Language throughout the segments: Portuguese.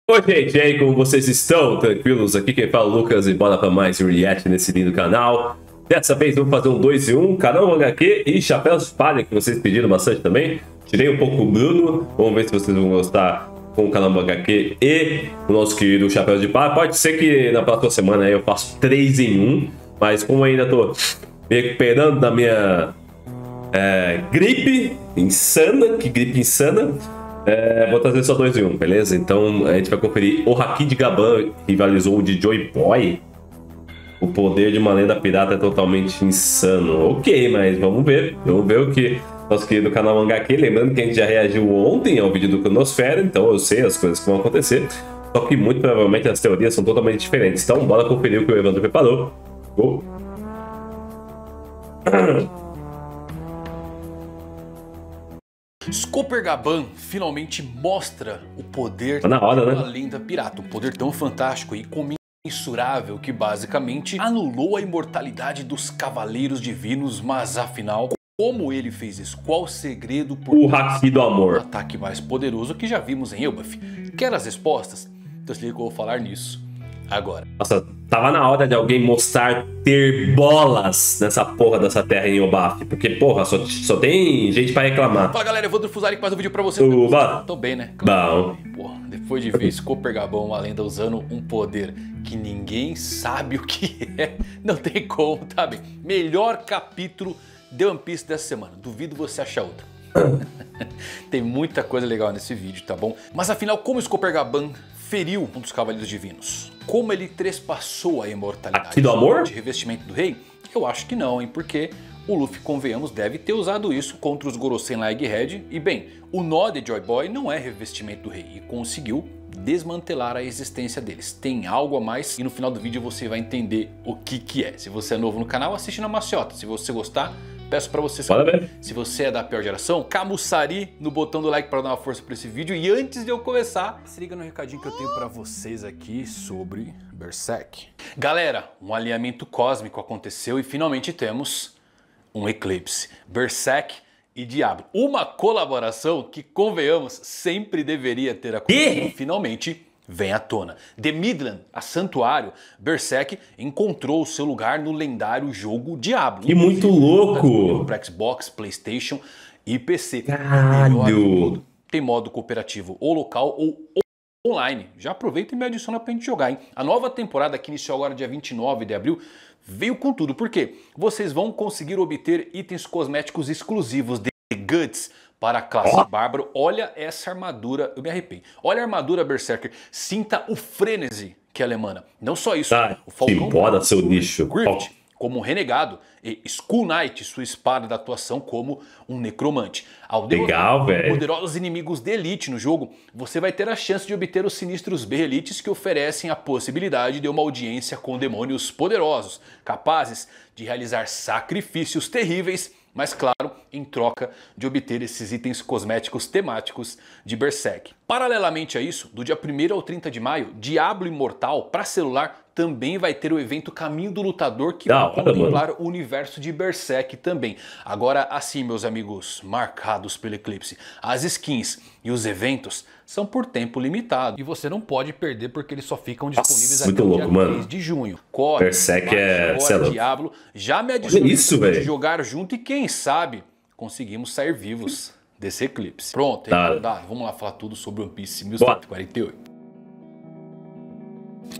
Oi, gente, e aí, como vocês estão? Tranquilos? Aqui quem fala é o Lucas e bora pra mais um react nesse lindo canal. Dessa vez vamos fazer um 2 em 1, canal HQ e chapéus palha, que vocês pediram bastante também. Tirei um pouco o Bruno, vamos ver se vocês vão gostar com o canal HQ e o nosso querido chapéu de palha. Pode ser que na próxima semana aí eu faço 3 em 1, mas como eu ainda tô me recuperando da minha gripe insana, vou trazer só 2 em 1, beleza? Então a gente vai conferir o Haki de Gaban rivalizou o de Joy Boy. O poder de uma lenda pirata é totalmente insano. Ok, mas vamos ver o que nosso querido canal Mangá aqui. Lembrando que a gente já reagiu ontem ao vídeo do Cronosfera, então eu sei as coisas que vão acontecer. Só que muito provavelmente as teorias são totalmente diferentes. Então bora conferir o que o Evandro preparou. Go! Scooper Gaban finalmente mostra o poder Tá na hora, de né? uma lenda pirata. Um poder tão fantástico e imensurável que basicamente anulou a imortalidade dos cavaleiros divinos. Mas afinal, como ele fez isso? Qual o segredo por O Haki do Amor. o ataque mais poderoso que já vimos em Elbaf? Quer as respostas? Então se liga que eu vou falar nisso agora. Nossa, tava na hora de alguém mostrar ter bolas nessa porra dessa terra em Elbaf. Porque, porra, só tem gente pra reclamar. Fala galera, Evandro Fusari que faz um vídeo pra vocês. Tô bem, né? Bom. Porra, depois de ver Scooper Gaban, uma lenda usando um poder que ninguém sabe o que é, não tem como, tá bem? Melhor capítulo de One Piece dessa semana, duvido você achar outro. Tem muita coisa legal nesse vídeo, tá bom? Mas afinal, como Scooper Gaban feriu um dos cavaleiros divinos? Como ele trespassou a imortalidade? Haki do Amor? De revestimento do rei? Eu acho que não, hein? Porque o Luffy, convenhamos, deve ter usado isso contra os Gorosen lá Egghead. E bem, o nó de Joy Boy não é revestimento do rei e conseguiu desmantelar a existência deles. Tem algo a mais e no final do vídeo você vai entender o que é. Se você é novo no canal, assiste na maciota. Se você gostar, peço pra você saber. Se você é da pior geração, camuçari no botão do like para dar uma força pra esse vídeo. E antes de eu começar, se liga no recadinho que eu tenho pra vocês aqui sobre Berserk. Galera, um alinhamento cósmico aconteceu e finalmente temos um eclipse. Berserk e Diablo. Uma colaboração que, convenhamos, sempre deveria ter acontecido. Finalmente vem à tona. The Midland, a Santuário, Berserk encontrou seu lugar no lendário jogo Diablo. Que muito louco! Para Xbox, PlayStation e PC. Caralho! Tem modo cooperativo ou local ou online. Já aproveita e me adiciona pra gente jogar, hein? A nova temporada que iniciou agora dia 29 de abril veio com tudo. Por quê? Vocês vão conseguir obter itens cosméticos exclusivos de Guts para a classe Bárbaro. Olha essa armadura, eu me arrepei. Olha a armadura Berserker, sinta o frenesi que ela emana. Não só isso, o Falcão embora, seu lixo. Griffith como um renegado e Skull Knight, sua espada da atuação, como um necromante. Ao derrotar poderosos inimigos de elite no jogo, você vai ter a chance de obter os sinistros berrelites que oferecem a possibilidade de uma audiência com demônios poderosos, capazes de realizar sacrifícios terríveis, mas claro, em troca de obter esses itens cosméticos temáticos de Berserk. Paralelamente a isso, do dia 1º ao 30 de maio, Diablo Imortal para celular também vai ter o evento Caminho do Lutador, que vai contemplar o universo de Berserk também. Agora assim, meus amigos marcados pelo eclipse, as skins e os eventos são por tempo limitado. E você não pode perder porque eles só ficam disponíveis até o dia 3 de junho. Corre, Berserk Diablo, já me adicionou de jogar junto e quem sabe conseguimos sair vivos desse eclipse. Pronto, vamos lá falar tudo sobre One Piece 1148.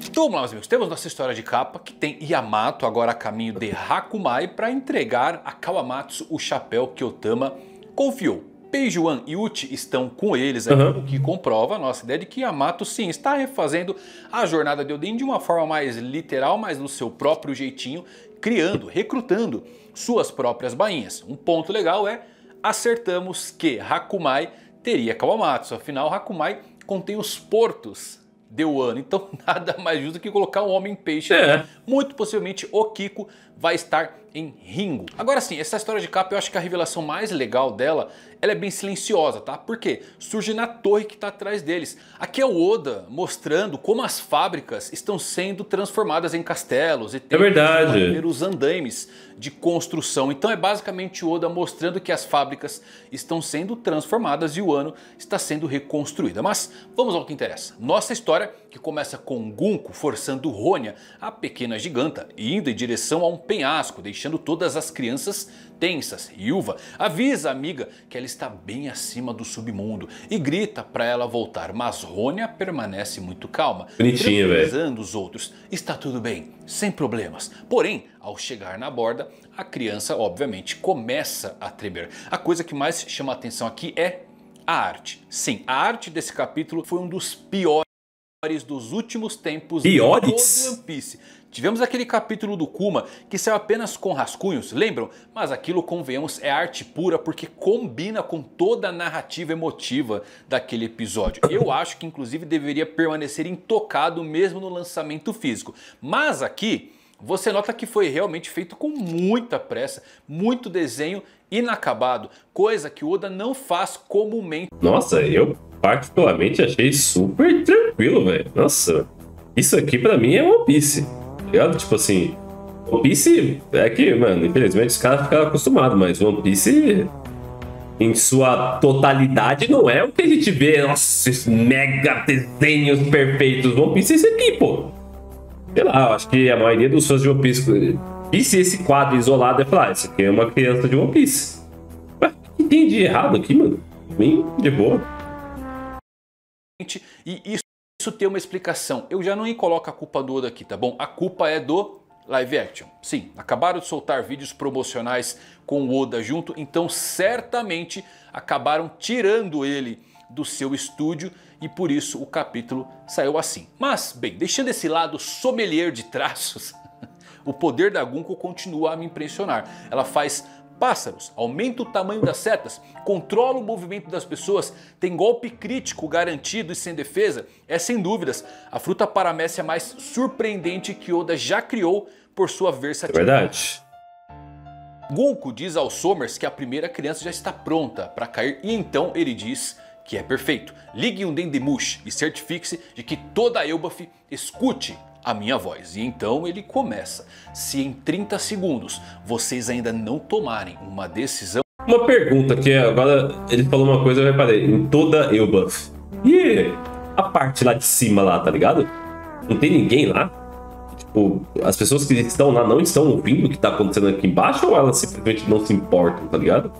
Então vamos lá, meus amigos, temos nossa história de capa que tem Yamato agora a caminho de Hakumai para entregar a Kawamatsu o chapéu que Otama confiou. Peijuan e Uchi estão com eles aqui, o que comprova a nossa ideia de que Yamato sim está refazendo a jornada de Oden de uma forma mais literal, mas no seu próprio jeitinho, criando, recrutando suas próprias bainhas. Um ponto legal é, acertamos que Hakumai teria Kawamatsu, afinal Hakumai contém os portos de Wano, então nada mais justo que colocar um homem peixe. Muito possivelmente o Kiko vai estar em Ringo. Agora sim, essa história de capa eu acho que a revelação mais legal dela, ela é bem silenciosa, tá? Por quê? Surge na torre que está atrás deles. Aqui é o Oda mostrando como as fábricas estão sendo transformadas em castelos e tem os andaimes de construção. Então é basicamente o Oda mostrando que as fábricas estão sendo transformadas e o Wano está sendo reconstruída. Mas vamos ao que interessa. Nossa história, que começa com Gunko forçando Ronya, a pequena giganta, indo em direção a um penhasco, deixando todas as crianças tensas. Yuva avisa a amiga que ela está bem acima do submundo e grita para ela voltar, mas Ronya permanece muito calma, tranquilizando os outros. Está tudo bem, sem problemas. Porém, ao chegar na borda, a criança obviamente começa a tremer. A coisa que mais chama a atenção aqui é a arte. Sim, a arte desse capítulo foi um dos piores dos últimos tempos de todo One Piece. Tivemos aquele capítulo do Kuma que saiu apenas com rascunhos, lembram? Mas aquilo, convenhamos, é arte pura porque combina com toda a narrativa emotiva daquele episódio. Eu acho que inclusive deveria permanecer intocado mesmo no lançamento físico. Mas aqui você nota que foi realmente feito com muita pressa, muito desenho inacabado, coisa que o Oda não faz comumente. Nossa, eu particularmente achei super tranquilo, velho. Nossa, isso aqui pra mim é One Piece, tá ligado? Tipo assim, One Piece é que, mano, infelizmente os caras ficaram acostumados, mas One Piece em sua totalidade não é o que a gente vê, nossa, esses mega desenhos perfeitos. One Piece é esse aqui, pô. Sei lá, eu acho que a maioria dos fãs de One Piece, e se esse quadro isolado é falar, isso aqui é uma criança de One Piece. Ué, o que tem de errado aqui, mano? Bem de boa. E isso tem uma explicação. Eu já não coloco a culpa do Oda aqui, tá bom? A culpa é do live action. Sim, acabaram de soltar vídeos promocionais com o Oda junto, então certamente acabaram tirando ele do seu estúdio e por isso o capítulo saiu assim. Mas, bem, deixando esse lado sommelier de traços, o poder da Gunko continua a me impressionar. Ela faz pássaros, aumenta o tamanho das setas, controla o movimento das pessoas, tem golpe crítico garantido e sem defesa. É sem dúvidas a fruta paramécia mais surpreendente que Oda já criou por sua versatilidade. É verdade. Gunko diz aos Somers que a primeira criança já está pronta para cair e então ele diz que é perfeito. Ligue um Dendemush e certifique-se de que toda a Elbaf escute a minha voz. E então ele começa. Se em 30 segundos vocês ainda não tomarem uma decisão... Uma pergunta que agora ele falou uma coisa, eu reparei. Em toda Elbaf. E a parte lá de cima lá, tá ligado? Não tem ninguém lá? Tipo, as pessoas que estão lá não estão ouvindo o que tá acontecendo aqui embaixo ou elas simplesmente não se importam, tá ligado?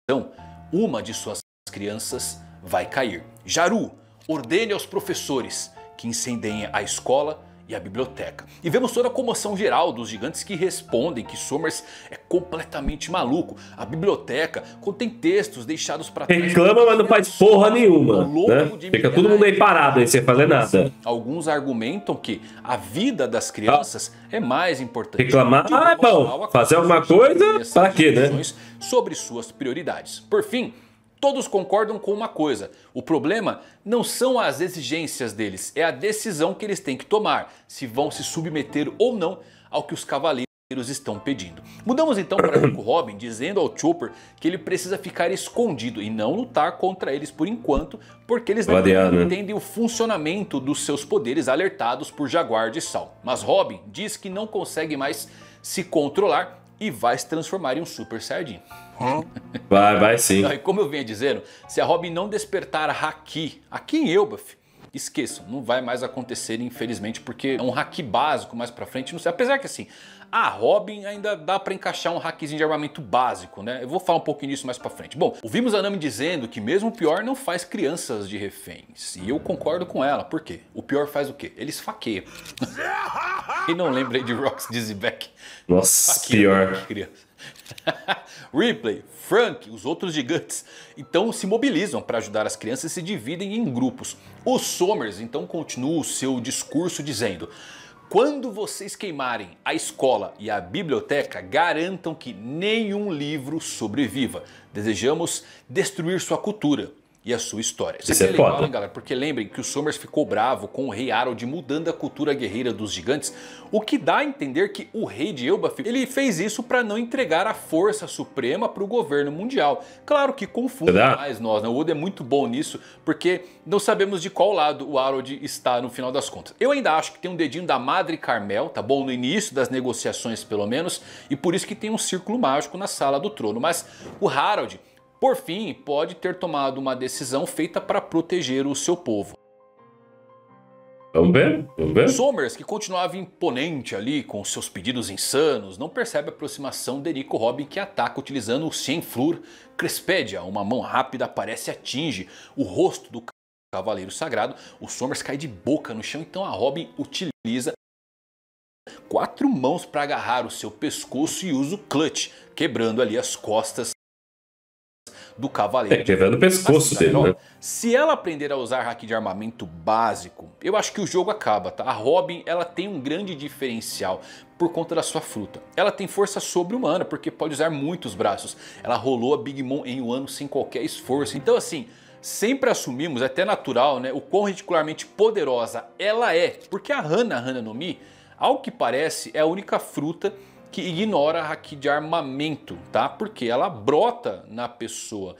Então, uma de suas crianças vai cair. Jaru ordene aos professores que incendiem a escola e a biblioteca. E vemos toda a comoção geral dos gigantes que respondem que Somers é completamente maluco. A biblioteca contém textos deixados para trás. Reclama, mas não faz porra nenhuma, né? Fica todo mundo aí parado aí sem fazer nada. Alguns argumentam que a vida das crianças é mais importante. Reclamar, é bom. Fazer alguma coisa, para quê, né? Sobre suas prioridades. Por fim, todos concordam com uma coisa: o problema não são as exigências deles, é a decisão que eles têm que tomar, se vão se submeter ou não ao que os cavaleiros estão pedindo. Mudamos então para Nico Robin, dizendo ao Chopper que ele precisa ficar escondido e não lutar contra eles por enquanto, porque eles não entendem o funcionamento dos seus poderes alertados por Jaguar de Sal. Mas Robin diz que não consegue mais se controlar e vai se transformar em um Super Saiyajin. Vai sim. E como eu venho dizendo, se a Robin não despertar Haki aqui em Elbaf, esqueçam, não vai mais acontecer infelizmente, porque é um Haki básico mais pra frente, não sei. Apesar que assim, a Robin ainda dá pra encaixar um Hakizinho de armamento básico, né? Eu vou falar um pouquinho disso mais pra frente. Bom, ouvimos a Nami dizendo que mesmo o pior não faz crianças de reféns. E eu concordo com ela, por quê? O pior faz o quê? Ele esfaqueia. E não lembrei de Rox Dizzyback. Nossa, pior. Ripley, Frank, os outros gigantes, então se mobilizam para ajudar as crianças e se dividem em grupos. Os Somers então continuam o seu discurso dizendo: quando vocês queimarem a escola e a biblioteca, garantam que nenhum livro sobreviva. Desejamos destruir sua cultura e a sua história. Isso é legal, foda. hein, galera? Porque lembrem que o Somers ficou bravo com o rei Harold mudando a cultura guerreira dos gigantes, o que dá a entender que o rei de Elbaf, ele fez isso para não entregar a força suprema para o governo mundial. Claro que confunde mais nós, né? O Oda é muito bom nisso, porque não sabemos de qual lado o Harold está no final das contas. Eu ainda acho que tem um dedinho da Madre Carmel, tá bom? No início das negociações pelo menos, e por isso que tem um círculo mágico na Sala do Trono. Mas o Harold, por fim, pode ter tomado uma decisão feita para proteger o seu povo. Vamos ver, vamos ver. Somers, que continuava imponente ali com seus pedidos insanos, não percebe a aproximação de Nico Robin, que ataca utilizando o Cienflur Crespedia. Uma mão rápida aparece e atinge o rosto do Cavaleiro Sagrado. O Somers cai de boca no chão, então a Robin utiliza 4 mãos para agarrar o seu pescoço e usa o Clutch, quebrando ali as costas do Cavaleiro. Quebrando o pescoço dele, né? Se ela aprender a usar hack de armamento básico, eu acho que o jogo acaba, tá? A Robin, ela tem um grande diferencial por conta da sua fruta. Ela tem força sobre-humana, porque pode usar muitos braços. Ela rolou a Big Mom em um ano sem qualquer esforço. Então assim, sempre assumimos, é até natural, né, o quão ridicularmente poderosa ela é. Porque a Hana no Mi, ao que parece, é a única fruta que ignora a haki de armamento, tá? Porque ela brota na pessoa.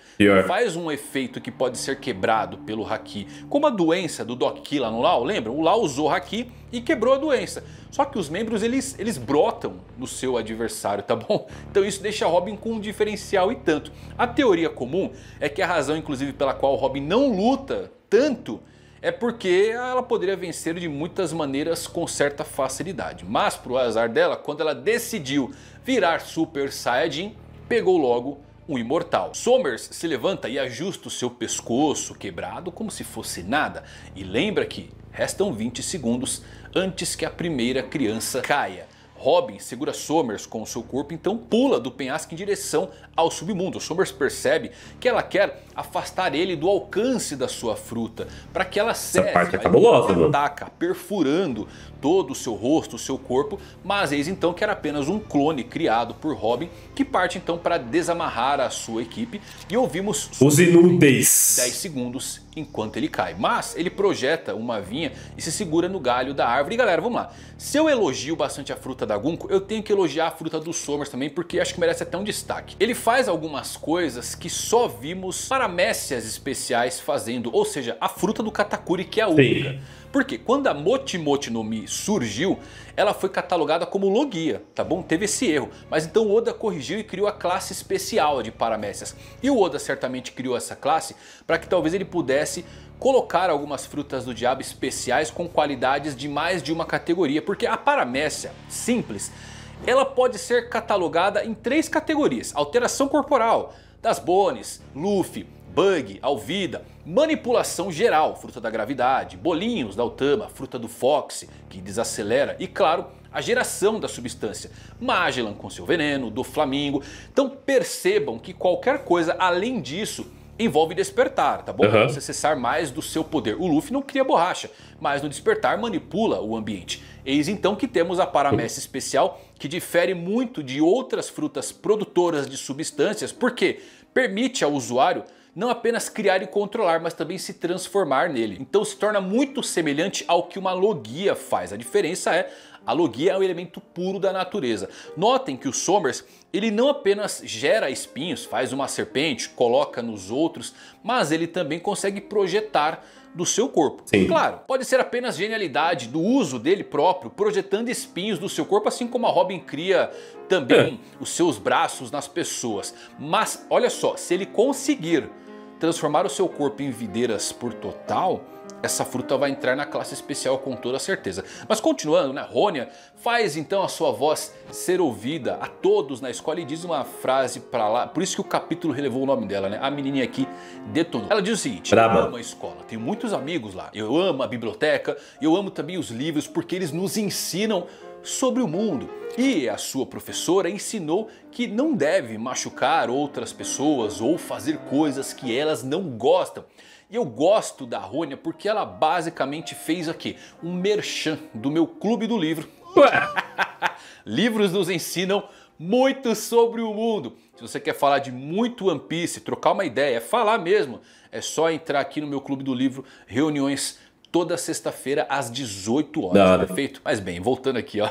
Faz um efeito que pode ser quebrado pelo haki. Como a doença do Doc Key lá no Lau, lembra? O Lau usou haki e quebrou a doença. Só que os membros, eles brotam no seu adversário, tá bom? Então isso deixa a Robin com um diferencial e tanto. A teoria comum é que a razão, inclusive, pela qual a Robin não luta tanto é porque ela poderia vencer de muitas maneiras com certa facilidade. Mas pro azar dela, quando ela decidiu virar Super Saiyajin, pegou logo um imortal. Somers se levanta e ajusta o seu pescoço quebrado como se fosse nada. E lembra que restam 20 segundos antes que a primeira criança caia. Robin segura Somers com o seu corpo, então pula do penhasco em direção ao submundo. Somers percebe que ela quer afastar ele do alcance da sua fruta, para que ela cesse. Essa parte é cabulosa, mano. Ataca, perfurando todo o seu rosto, o seu corpo, mas eis então que era apenas um clone criado por Robin, que parte então para desamarrar a sua equipe, e ouvimos os inúteis 10 segundos enquanto ele cai. Mas ele projeta uma vinha e se segura no galho da árvore. E galera, vamos lá. Se eu elogio bastante a fruta da Gunko, eu tenho que elogiar a fruta do Somers também, porque acho que merece até um destaque. Ele faz algumas coisas que só vimos paramécias especiais fazendo, ou seja, a fruta do Katakuri, que é a única. Sim. Porque quando a Mochi Mochi no Mi surgiu, ela foi catalogada como Logia, tá bom? Teve esse erro, mas então o Oda corrigiu e criou a classe especial de paramécias. E o Oda certamente criou essa classe para que talvez ele pudesse colocar algumas frutas do diabo especiais com qualidades de mais de uma categoria. Porque a paramécia simples, ela pode ser catalogada em 3 categorias: alteração corporal, das Bones, Luffy, Bug, Alvida, manipulação geral, fruta da gravidade, bolinhos da Otama, fruta do Fox, que desacelera, e claro, a geração da substância, Magellan com seu veneno, do Flamingo. Então percebam que qualquer coisa além disso envolve despertar, tá bom? Você acessar mais do seu poder. O Luffy não cria borracha, mas no despertar manipula o ambiente. Eis então que temos a paramécia especial, que difere muito de outras frutas produtoras de substâncias, porque permite ao usuário não apenas criar e controlar, mas também se transformar nele. Então se torna muito semelhante ao que uma Logia faz. A diferença é, a Logia é o elemento puro da natureza. Notem que o Somers, ele não apenas gera espinhos, faz uma serpente, coloca nos outros, mas ele também consegue projetar do seu corpo. Sim. Claro, pode ser apenas genialidade do uso dele próprio, projetando espinhos do seu corpo, assim como a Robin cria também os seus braços nas pessoas. Mas olha só, se ele conseguir transformar o seu corpo em videiras por total, essa fruta vai entrar na classe especial com toda certeza. Mas continuando, né? Ronia faz então a sua voz ser ouvida a todos na escola e diz uma frase pra lá. Por isso que o capítulo relevou o nome dela, né? A menininha aqui detonou. Ela diz o seguinte: eu amo a escola, tenho muitos amigos lá. Eu amo a biblioteca, eu amo também os livros, porque eles nos ensinam sobre o mundo. E a sua professora ensinou que não deve machucar outras pessoas ou fazer coisas que elas não gostam. E eu gosto da Ronia porque ela basicamente fez aqui um merchan do meu clube do livro. Livros nos ensinam muito sobre o mundo. Se você quer falar de muito One Piece, trocar uma ideia, falar mesmo, é só entrar aqui no meu Clube do Livro, reuniões toda sexta-feira às 18 horas, perfeito? Mas bem, voltando aqui, ó.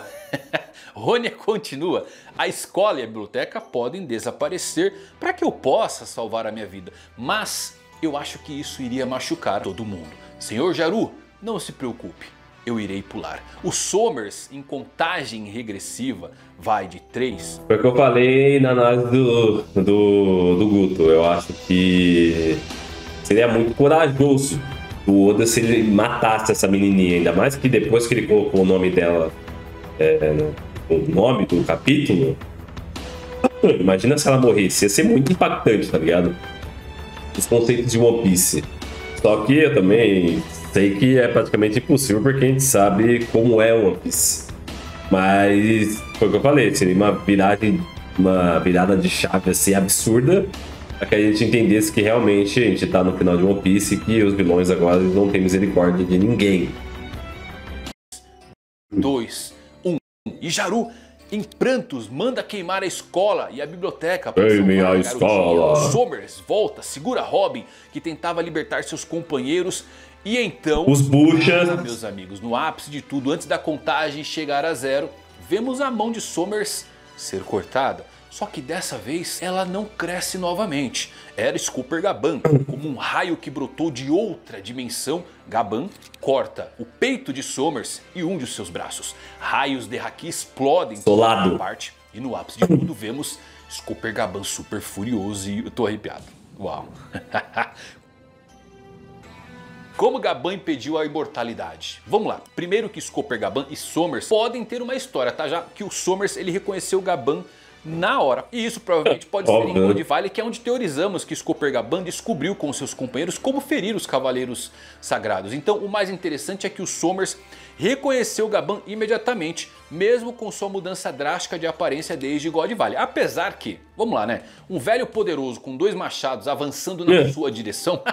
Rônia continua. A escola e a biblioteca podem desaparecer para que eu possa salvar a minha vida. Mas eu acho que isso iria machucar todo mundo. Senhor Jaru, não se preocupe. Eu irei pular. O Somers em contagem regressiva vai de 3. Foi o que eu falei na análise do Guto. Eu acho que seria muito corajoso do Oda se ele matasse essa menininha. Ainda mais que depois que ele colocou o nome dela, o nome do capítulo. Imagina se ela morresse. Ia ser muito impactante, tá ligado? Os conceitos de One Piece. Só que eu também sei que é praticamente impossível porque a gente sabe como é One Piece. Mas foi o que eu falei, seria uma virada de chave assim absurda para que a gente entendesse que realmente a gente tá no final de One Piece e que os vilões agora não têm misericórdia de ninguém. 2, 1. E Jaru, em prantos, manda queimar a escola e a biblioteca. Queimem a escola. O Somers volta, segura Robin, que tentava libertar seus companheiros. E então, os buchas, meus amigos, no ápice de tudo, antes da contagem chegar a 0, vemos a mão de Somers ser cortada. Só que dessa vez ela não cresce novamente. Era Scooper Gaban, como um raio que brotou de outra dimensão. Gaban corta o peito de Somers e um de seus braços. Raios de haki explodem toda parte. E no ápice de tudo vemos Scooper Gaban super furioso e eu tô arrepiado. Uau! Como Gaban impediu a imortalidade? Vamos lá. Primeiro que Scooper Gaban e Somers podem ter uma história, tá? Já que o Somers ele reconheceu Gaban na hora. E isso provavelmente pode ser em God Valley, que é onde teorizamos que Scooper Gaban descobriu com seus companheiros como ferir os Cavaleiros Sagrados. Então o mais interessante é que o Somers reconheceu Gaban imediatamente, mesmo com sua mudança drástica de aparência desde God Valley. Apesar que, vamos lá né, um velho poderoso com 2 machados avançando na sua direção...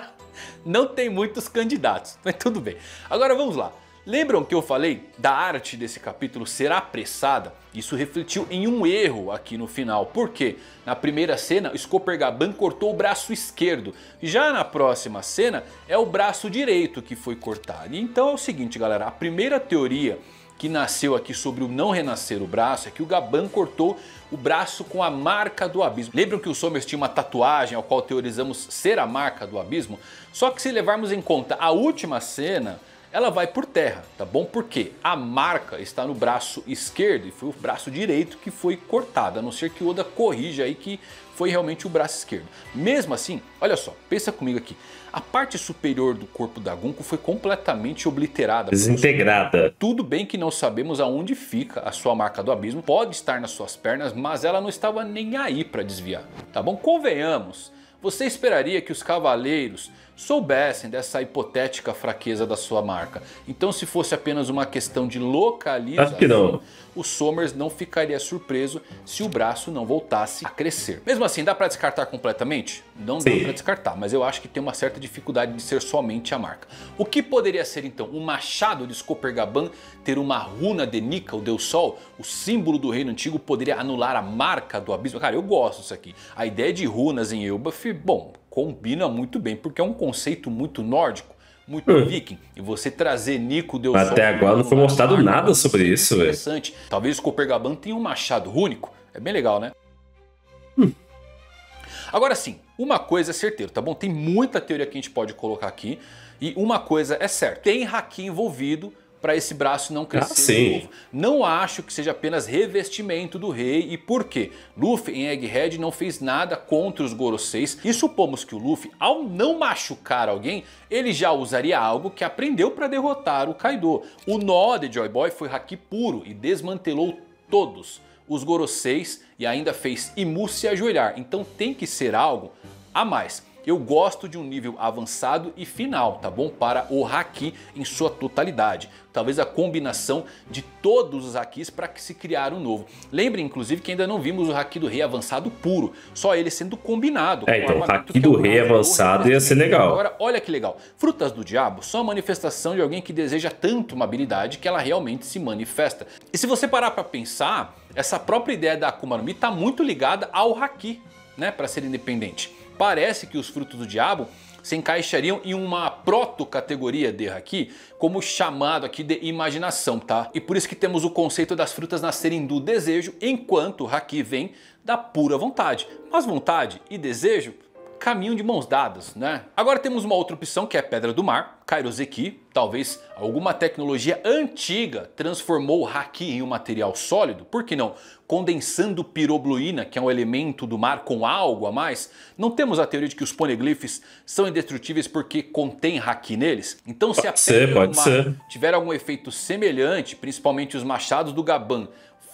Não tem muitos candidatos, mas tudo bem. Agora vamos lá. Lembram que eu falei da arte desse capítulo ser apressada? Isso refletiu em um erro aqui no final. Por quê? Na primeira cena, o Scooper Gaban cortou o braço esquerdo. Já na próxima cena, é o braço direito que foi cortado. Então é o seguinte, galera. A primeira teoria que nasceu aqui sobre o não renascer o braço é que o Gaban cortou o braço com a marca do abismo. Lembram que o Somers tinha uma tatuagem ao qual teorizamos ser a marca do abismo? Só que se levarmos em conta a última cena, ela vai por terra, tá bom? Porque a marca está no braço esquerdo e foi o braço direito que foi cortado, a não ser que o Oda corrija aí que foi realmente o braço esquerdo. Mesmo assim, olha só, pensa comigo aqui. A parte superior do corpo da Gunko foi completamente obliterada. Desintegrada. Tudo bem que não sabemos aonde fica a sua marca do abismo. Pode estar nas suas pernas, mas ela não estava nem aí para desviar. Tá bom? Convenhamos. Você esperaria que os cavaleiros soubessem dessa hipotética fraqueza da sua marca. Então se fosse apenas uma questão de localização, acho que não. O Somers não ficaria surpreso se o braço não voltasse a crescer. Mesmo assim, dá para descartar completamente? Não dá para descartar, mas eu acho que tem uma certa dificuldade de ser somente a marca. O que poderia ser então? O machado de Scooper Gaban ter uma runa de Nika, o Deus Sol, o símbolo do reino antigo, poderia anular a marca do abismo? Cara, eu gosto disso aqui. A ideia de runas em Elbaf, bom, combina muito bem, porque é um conceito muito nórdico, muito viking. E você trazer Nico, Deus Sol... Até agora não foi mostrado nada sobre isso, velho. Interessante. Talvez o Scooper Gaban tenha um machado único. É bem legal, né? Agora sim, uma coisa é certeira, tá bom? Tem muita teoria que a gente pode colocar aqui. E uma coisa é certa. Tem haki envolvido para esse braço não crescer de novo. Não acho que seja apenas revestimento do rei. E por quê? Luffy em Egghead não fez nada contra os Goroseis. E supomos que o Luffy, ao não machucar alguém, ele já usaria algo que aprendeu para derrotar o Kaido. O nó de Joy Boy foi haki puro e desmantelou todos os Goroseis e ainda fez Imu se ajoelhar. Então tem que ser algo a mais. Eu gosto de um nível avançado e final, tá bom? Para o Haki em sua totalidade. Talvez a combinação de todos os Hakis para que se criar um novo. Lembre inclusive que ainda não vimos o Haki do Rei avançado puro, só ele sendo combinado. Então o Haki do Rei avançado ia ser legal. Agora olha que legal, Frutas do Diabo são a manifestação de alguém que deseja tanto uma habilidade que ela realmente se manifesta. E se você parar para pensar, essa própria ideia da Akuma no Mi está muito ligada ao Haki, né, para ser independente. Parece que os Frutos do Diabo se encaixariam em uma proto-categoria de Haki, como chamado aqui de imaginação, tá? E por isso que temos o conceito das frutas nascerem do desejo, enquanto o Haki vem da pura vontade. Mas vontade e desejo caminham de mãos dadas, né? Agora temos uma outra opção que é a Pedra do Mar, Kairoseki. Talvez alguma tecnologia antiga transformou o Haki em um material sólido, por que não? Condensando pirobluína, que é um elemento do mar com algo a mais. Não temos a teoria de que os poneglyphs são indestrutíveis porque contém Haki neles? Então se a Pedra do Mar tiver algum efeito semelhante, principalmente os machados do Gaban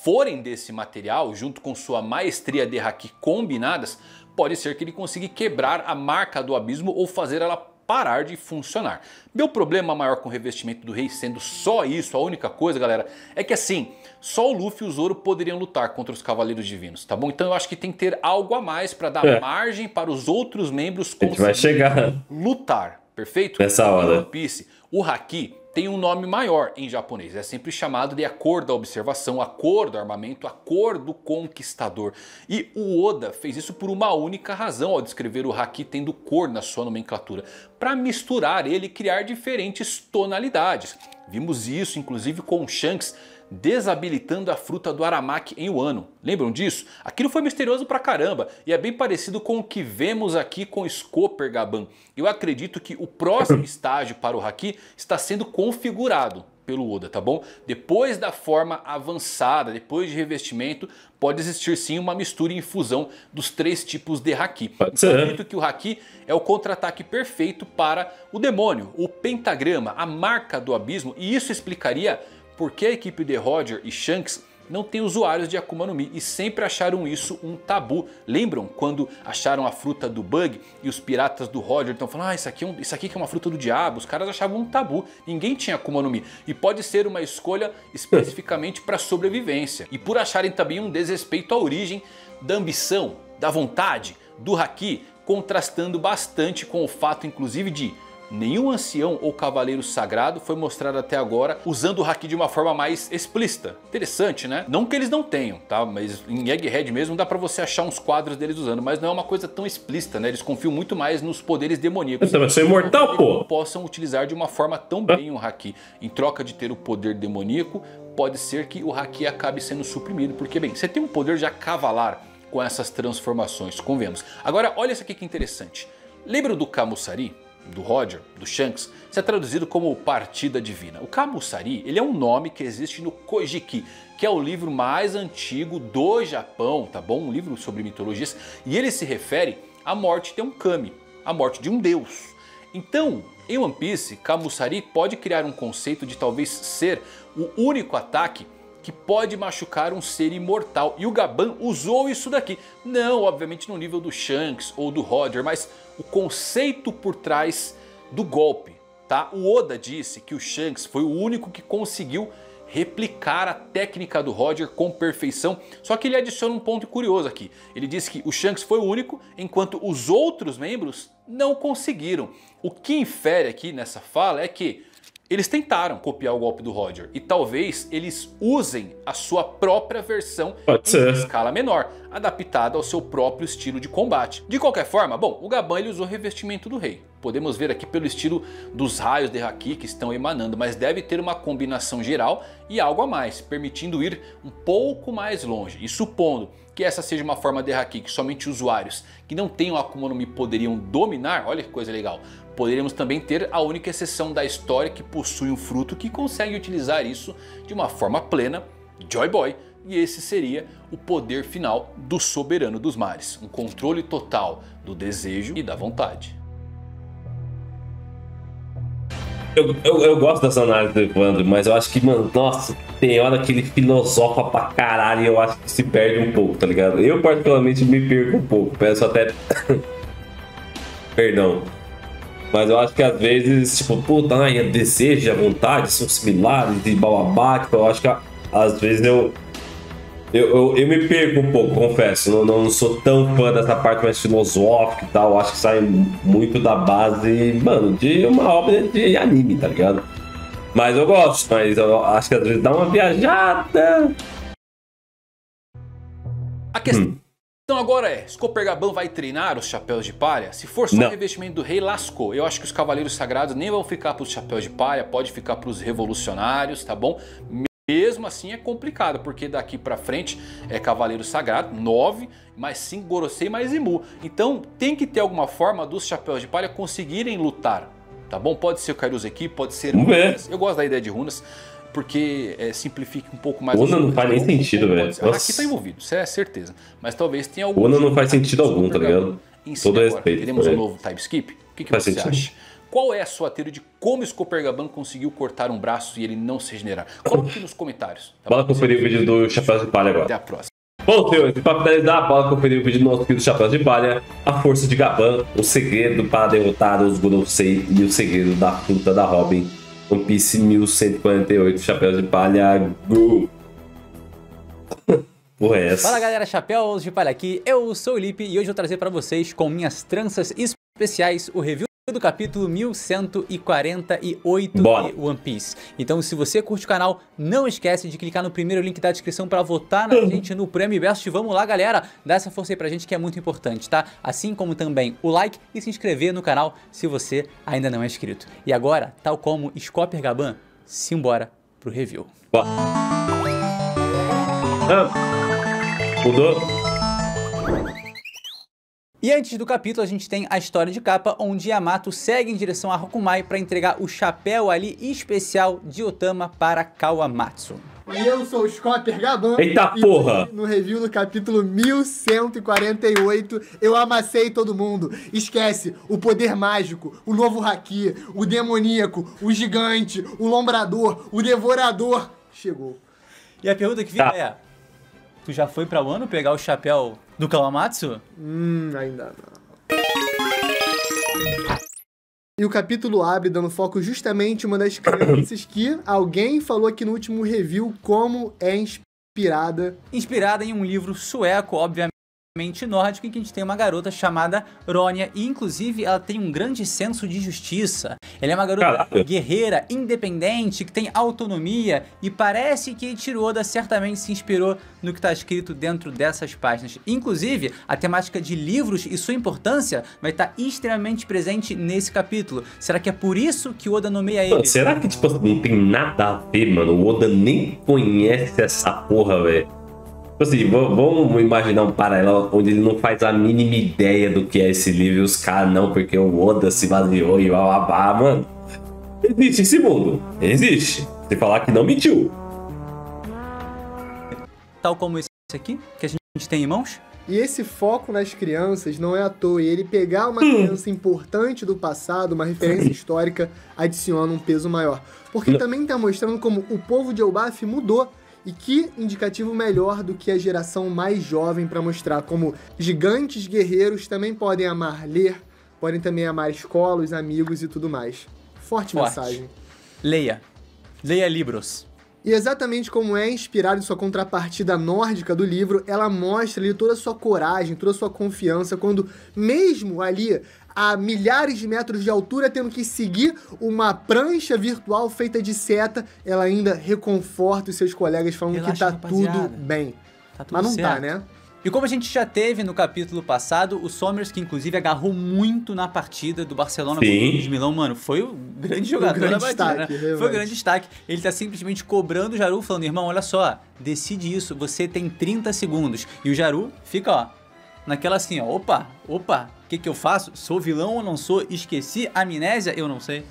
forem desse material, junto com sua maestria de Haki combinadas, pode ser que ele consiga quebrar a marca do abismo ou fazer ela parar de funcionar. Meu problema maior com o revestimento do rei sendo só isso, a única coisa, galera, é que assim, só o Luffy e o Zoro poderiam lutar contra os Cavaleiros Divinos, tá bom? Então eu acho que tem que ter algo a mais para dar margem para os outros membros conseguirem lutar, perfeito? Nessa hora. One Piece, o Haki tem um nome maior em japonês, é sempre chamado de a cor da observação, a cor do armamento, a cor do conquistador. E o Oda fez isso por uma única razão ao descrever o Haki tendo cor na sua nomenclatura, para misturar ele e criar diferentes tonalidades. Vimos isso inclusive com o Shanks desabilitando a fruta do Aramaki em Wano. Lembram disso? Aquilo foi misterioso pra caramba e é bem parecido com o que vemos aqui com Scopper Gaban. Eu acredito que o próximo estágio para o Haki está sendo configurado pelo Oda, tá bom? Depois da forma avançada, depois de revestimento, pode existir sim uma mistura e infusão dos três tipos de Haki. Eu acredito que o Haki é o contra-ataque perfeito para o demônio, o pentagrama, a marca do abismo, e isso explicaria por que a equipe de Roger e Shanks não tem usuários de Akuma no Mi e sempre acharam isso um tabu. Lembram quando acharam a fruta do Bug e os piratas do Roger estão falando: isso aqui que é uma fruta do diabo? Os caras achavam um tabu, ninguém tinha Akuma no Mi. E pode ser uma escolha especificamente para sobrevivência. E por acharem também um desrespeito à origem da ambição, da vontade, do Haki, contrastando bastante com o fato inclusive de nenhum ancião ou cavaleiro sagrado foi mostrado até agora usando o Haki de uma forma mais explícita. Interessante, né? Não que eles não tenham, tá? Mas em Egghead mesmo dá pra você achar uns quadros deles usando, mas não é uma coisa tão explícita, né? Eles confiam muito mais nos poderes demoníacos. Você vai ser imortal, pô! Possam utilizar de uma forma tão bem o Haki. Em troca de ter o poder demoníaco, pode ser que o Haki acabe sendo suprimido. Porque, bem, você tem um poder já cavalar com essas transformações, convenhamos. Agora, olha isso aqui que interessante. Lembra do Kamusari? Do Roger, do Shanks, isso é traduzido como partida divina. O Kamusari, ele é um nome que existe no Kojiki, que é o livro mais antigo do Japão, tá bom? Um livro sobre mitologias, e ele se refere à morte de um kami, a morte de um deus. Então, em One Piece, Kamusari pode criar um conceito de talvez ser o único ataque que pode machucar um ser imortal. E o Gaban usou isso daqui. Não, obviamente no nível do Shanks ou do Roger, mas o conceito por trás do golpe, tá? O Oda disse que o Shanks foi o único que conseguiu replicar a técnica do Roger com perfeição. Só que ele adiciona um ponto curioso aqui. Ele disse que o Shanks foi o único, enquanto os outros membros não conseguiram. O que infere aqui nessa fala é que eles tentaram copiar o golpe do Roger e talvez eles usem a sua própria versão em escala menor, adaptada ao seu próprio estilo de combate. De qualquer forma, bom, o Gaban ele usou o revestimento do rei. Podemos ver aqui pelo estilo dos raios de Haki que estão emanando, mas deve ter uma combinação geral e algo a mais, permitindo ir um pouco mais longe. E supondo que essa seja uma forma de Haki que somente usuários que não tenham Akuma no Mi poderiam dominar, olha que coisa legal. Poderíamos também ter a única exceção da história que possui um fruto que consegue utilizar isso de uma forma plena, Joy Boy. E esse seria o poder final do Soberano dos Mares. Um controle total do desejo e da vontade. Eu gosto dessa análise do Evandro, mas eu acho que, mano, nossa, tem hora que ele filosofa pra caralho e eu acho que se perde um pouco, tá ligado? Eu particularmente me perco um pouco, peço até Perdão. Mas eu acho que às vezes, tipo, puta, a desejo e a vontade são similares e bababá. Tipo, eu acho que às vezes eu me perco um pouco, confesso. Não sou tão fã dessa parte mais filosófica e tal. Eu acho que sai muito da base, mano, de uma obra de anime, tá ligado? Mas eu gosto, mas eu acho que às vezes dá uma viajada. A questão agora é, Scopergaban vai treinar os Chapéus de Palha? Se for só o revestimento do rei, lascou. Eu acho que os Cavaleiros Sagrados nem vão ficar para os Chapéus de Palha, pode ficar para os Revolucionários, tá bom? Mesmo assim é complicado, porque daqui pra frente é Cavaleiro Sagrado, 9, mais 5 Gorosei, mais Imu. Então tem que ter alguma forma dos Chapéus de Palha conseguirem lutar, tá bom? Pode ser o Kairuzeki, pode ser runas. Eu gosto da ideia de runas, porque simplifica um pouco mais. Runa não faz nem sentido, velho. Aqui tá envolvido, isso é certeza. Mas talvez tenha algum. Runa não faz sentido algum, tá ligado? Todo respeito. Teremos um novo time skip? O que você acha? Qual é a sua teoria de como Scopergaban conseguiu cortar um braço e ele não se regenerar? Coloque aqui nos comentários. Tá bora conferir o vídeo do Chapéu de Palha agora. Até a próxima. Bom, senhores, para finalizar, bora conferir o vídeo do nosso querido Chapéu de Palha, a força de Gaban, o segredo para derrotar os Gorosei e o segredo da fruta da Robin. One Piece 1148, Chapéu de Palha, go! Porra, é essa? Fala galera, Chapéus de Palha aqui, eu sou o Lipe e hoje eu vou trazer para vocês com minhas tranças especiais o review do capítulo 1148 de One Piece. Então se você curte o canal, não esquece de clicar no primeiro link da descrição para votar na gente no Prêmio Best. Vamos lá galera, dá essa força aí pra gente que é muito importante, tá? Assim como também o like e se inscrever no canal se você ainda não é inscrito. E agora, tal como Scopergaban, simbora pro review. Mudou? E antes do capítulo a gente tem a história de capa, onde Yamato segue em direção a Rokumai para entregar o chapéu ali especial de Otama para Kawamatsu. E eu sou o Scopergaban. Eita porra! No review do capítulo 1148, eu amassei todo mundo. Esquece o poder mágico, o novo haki, o demoníaco, o gigante, o lombrador, o devorador. Chegou. E a pergunta que fica é... Tu já foi pra Wano pegar o chapéu do Kawamatsu? Ainda não. E o capítulo abre dando foco justamente em uma das crianças que alguém falou aqui no último review como é inspirada. Inspirada em um livro sueco, obviamente nórdico, em que a gente tem uma garota chamada Ronja, e inclusive ela tem um grande senso de justiça. Ela é uma garota guerreira, independente, que tem autonomia, e parece que Eiichiro Oda certamente se inspirou no que está escrito dentro dessas páginas. Inclusive, a temática de livros e sua importância vai estar extremamente presente nesse capítulo. Será que é por isso que o Oda nomeia ele? Mano, será que tipo, não tem nada a ver, mano? O Oda nem conhece essa porra, velho. Assim, vamos imaginar um paralelo onde ele não faz a mínima ideia do que é esse livro e os caras não, porque o Oda se baseou e babá, mano. Existe esse mundo, existe. Se falar que não, mentiu. Tal como esse aqui, que a gente tem em mãos. E esse foco nas crianças não é à toa. E ele pegar uma criança importante do passado, uma referência histórica, adiciona um peso maior. Porque também está mostrando como o povo de Elbaf mudou. E que indicativo melhor do que a geração mais jovem para mostrar como gigantes guerreiros também podem amar ler, podem também amar escola, os amigos e tudo mais. Forte mensagem. Leia. Leia livros. E exatamente como é inspirado em sua contrapartida nórdica do livro, ela mostra ali toda a sua coragem, toda a sua confiança, quando mesmo ali a milhares de metros de altura, tendo que seguir uma prancha virtual feita de seta, ela ainda reconforta os seus colegas falando que tá tudo bem. Tá tudo Mas não certo. tá, né? E como a gente já teve no capítulo passado, o Somers, que inclusive agarrou muito na partida do Barcelona de Milão, mano, foi o grande jogador da partida, né? Foi o grande destaque. Ele tá simplesmente cobrando o Jaru, falando, irmão, olha só, decide isso, você tem 30 segundos. E o Jaru fica, ó, naquela assim, ó, opa, o que eu faço? Sou vilão ou não sou? Esqueci? Amnésia? Eu não sei.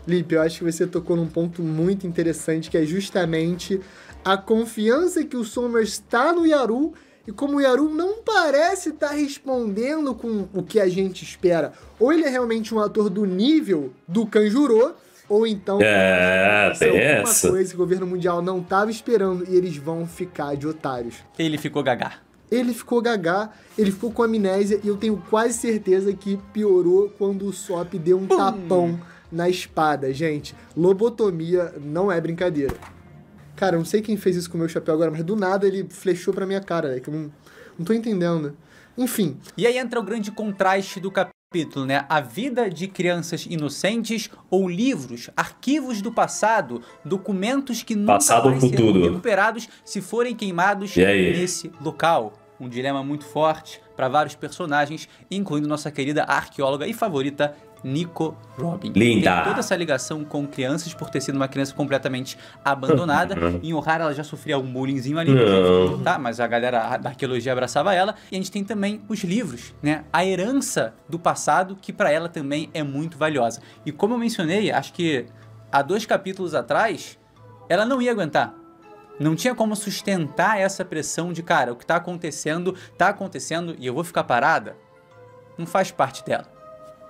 Lipe, eu acho que você tocou num ponto muito interessante, que é justamente a confiança que o Somers está no Yaru, e como o Yaru não parece estar respondendo com o que a gente espera. Ou ele é realmente um ator do nível do Kanjuro, ou então tem alguma coisa que o governo mundial não estava esperando e eles vão ficar de otários. Ele ficou gagá. ele ficou gagá, ele ficou com amnésia e eu tenho quase certeza que piorou quando o Sop deu um tapão na espada, gente. Lobotomia não é brincadeira. Cara, eu não sei quem fez isso com o meu chapéu agora, mas do nada ele flechou pra minha cara, né? Que eu não tô entendendo. Enfim. E aí entra o grande contraste do capítulo, né? A vida de crianças inocentes ou livros, arquivos do passado, documentos que nunca mais serão recuperados se forem queimados nesse local. Um dilema muito forte para vários personagens, incluindo nossa querida arqueóloga e favorita Nico Robin. Linda! Tem toda essa ligação com crianças por ter sido uma criança completamente abandonada. Em Ohara ela já sofria um bullyingzinho ali, tá? Mas a galera da arqueologia abraçava ela. E a gente tem também os livros, né? A herança do passado, que para ela também é muito valiosa. E como eu mencionei, acho que há 2 capítulos atrás, ela não ia aguentar. Não tinha como sustentar essa pressão de, cara, o que tá acontecendo e eu vou ficar parada. Não faz parte dela.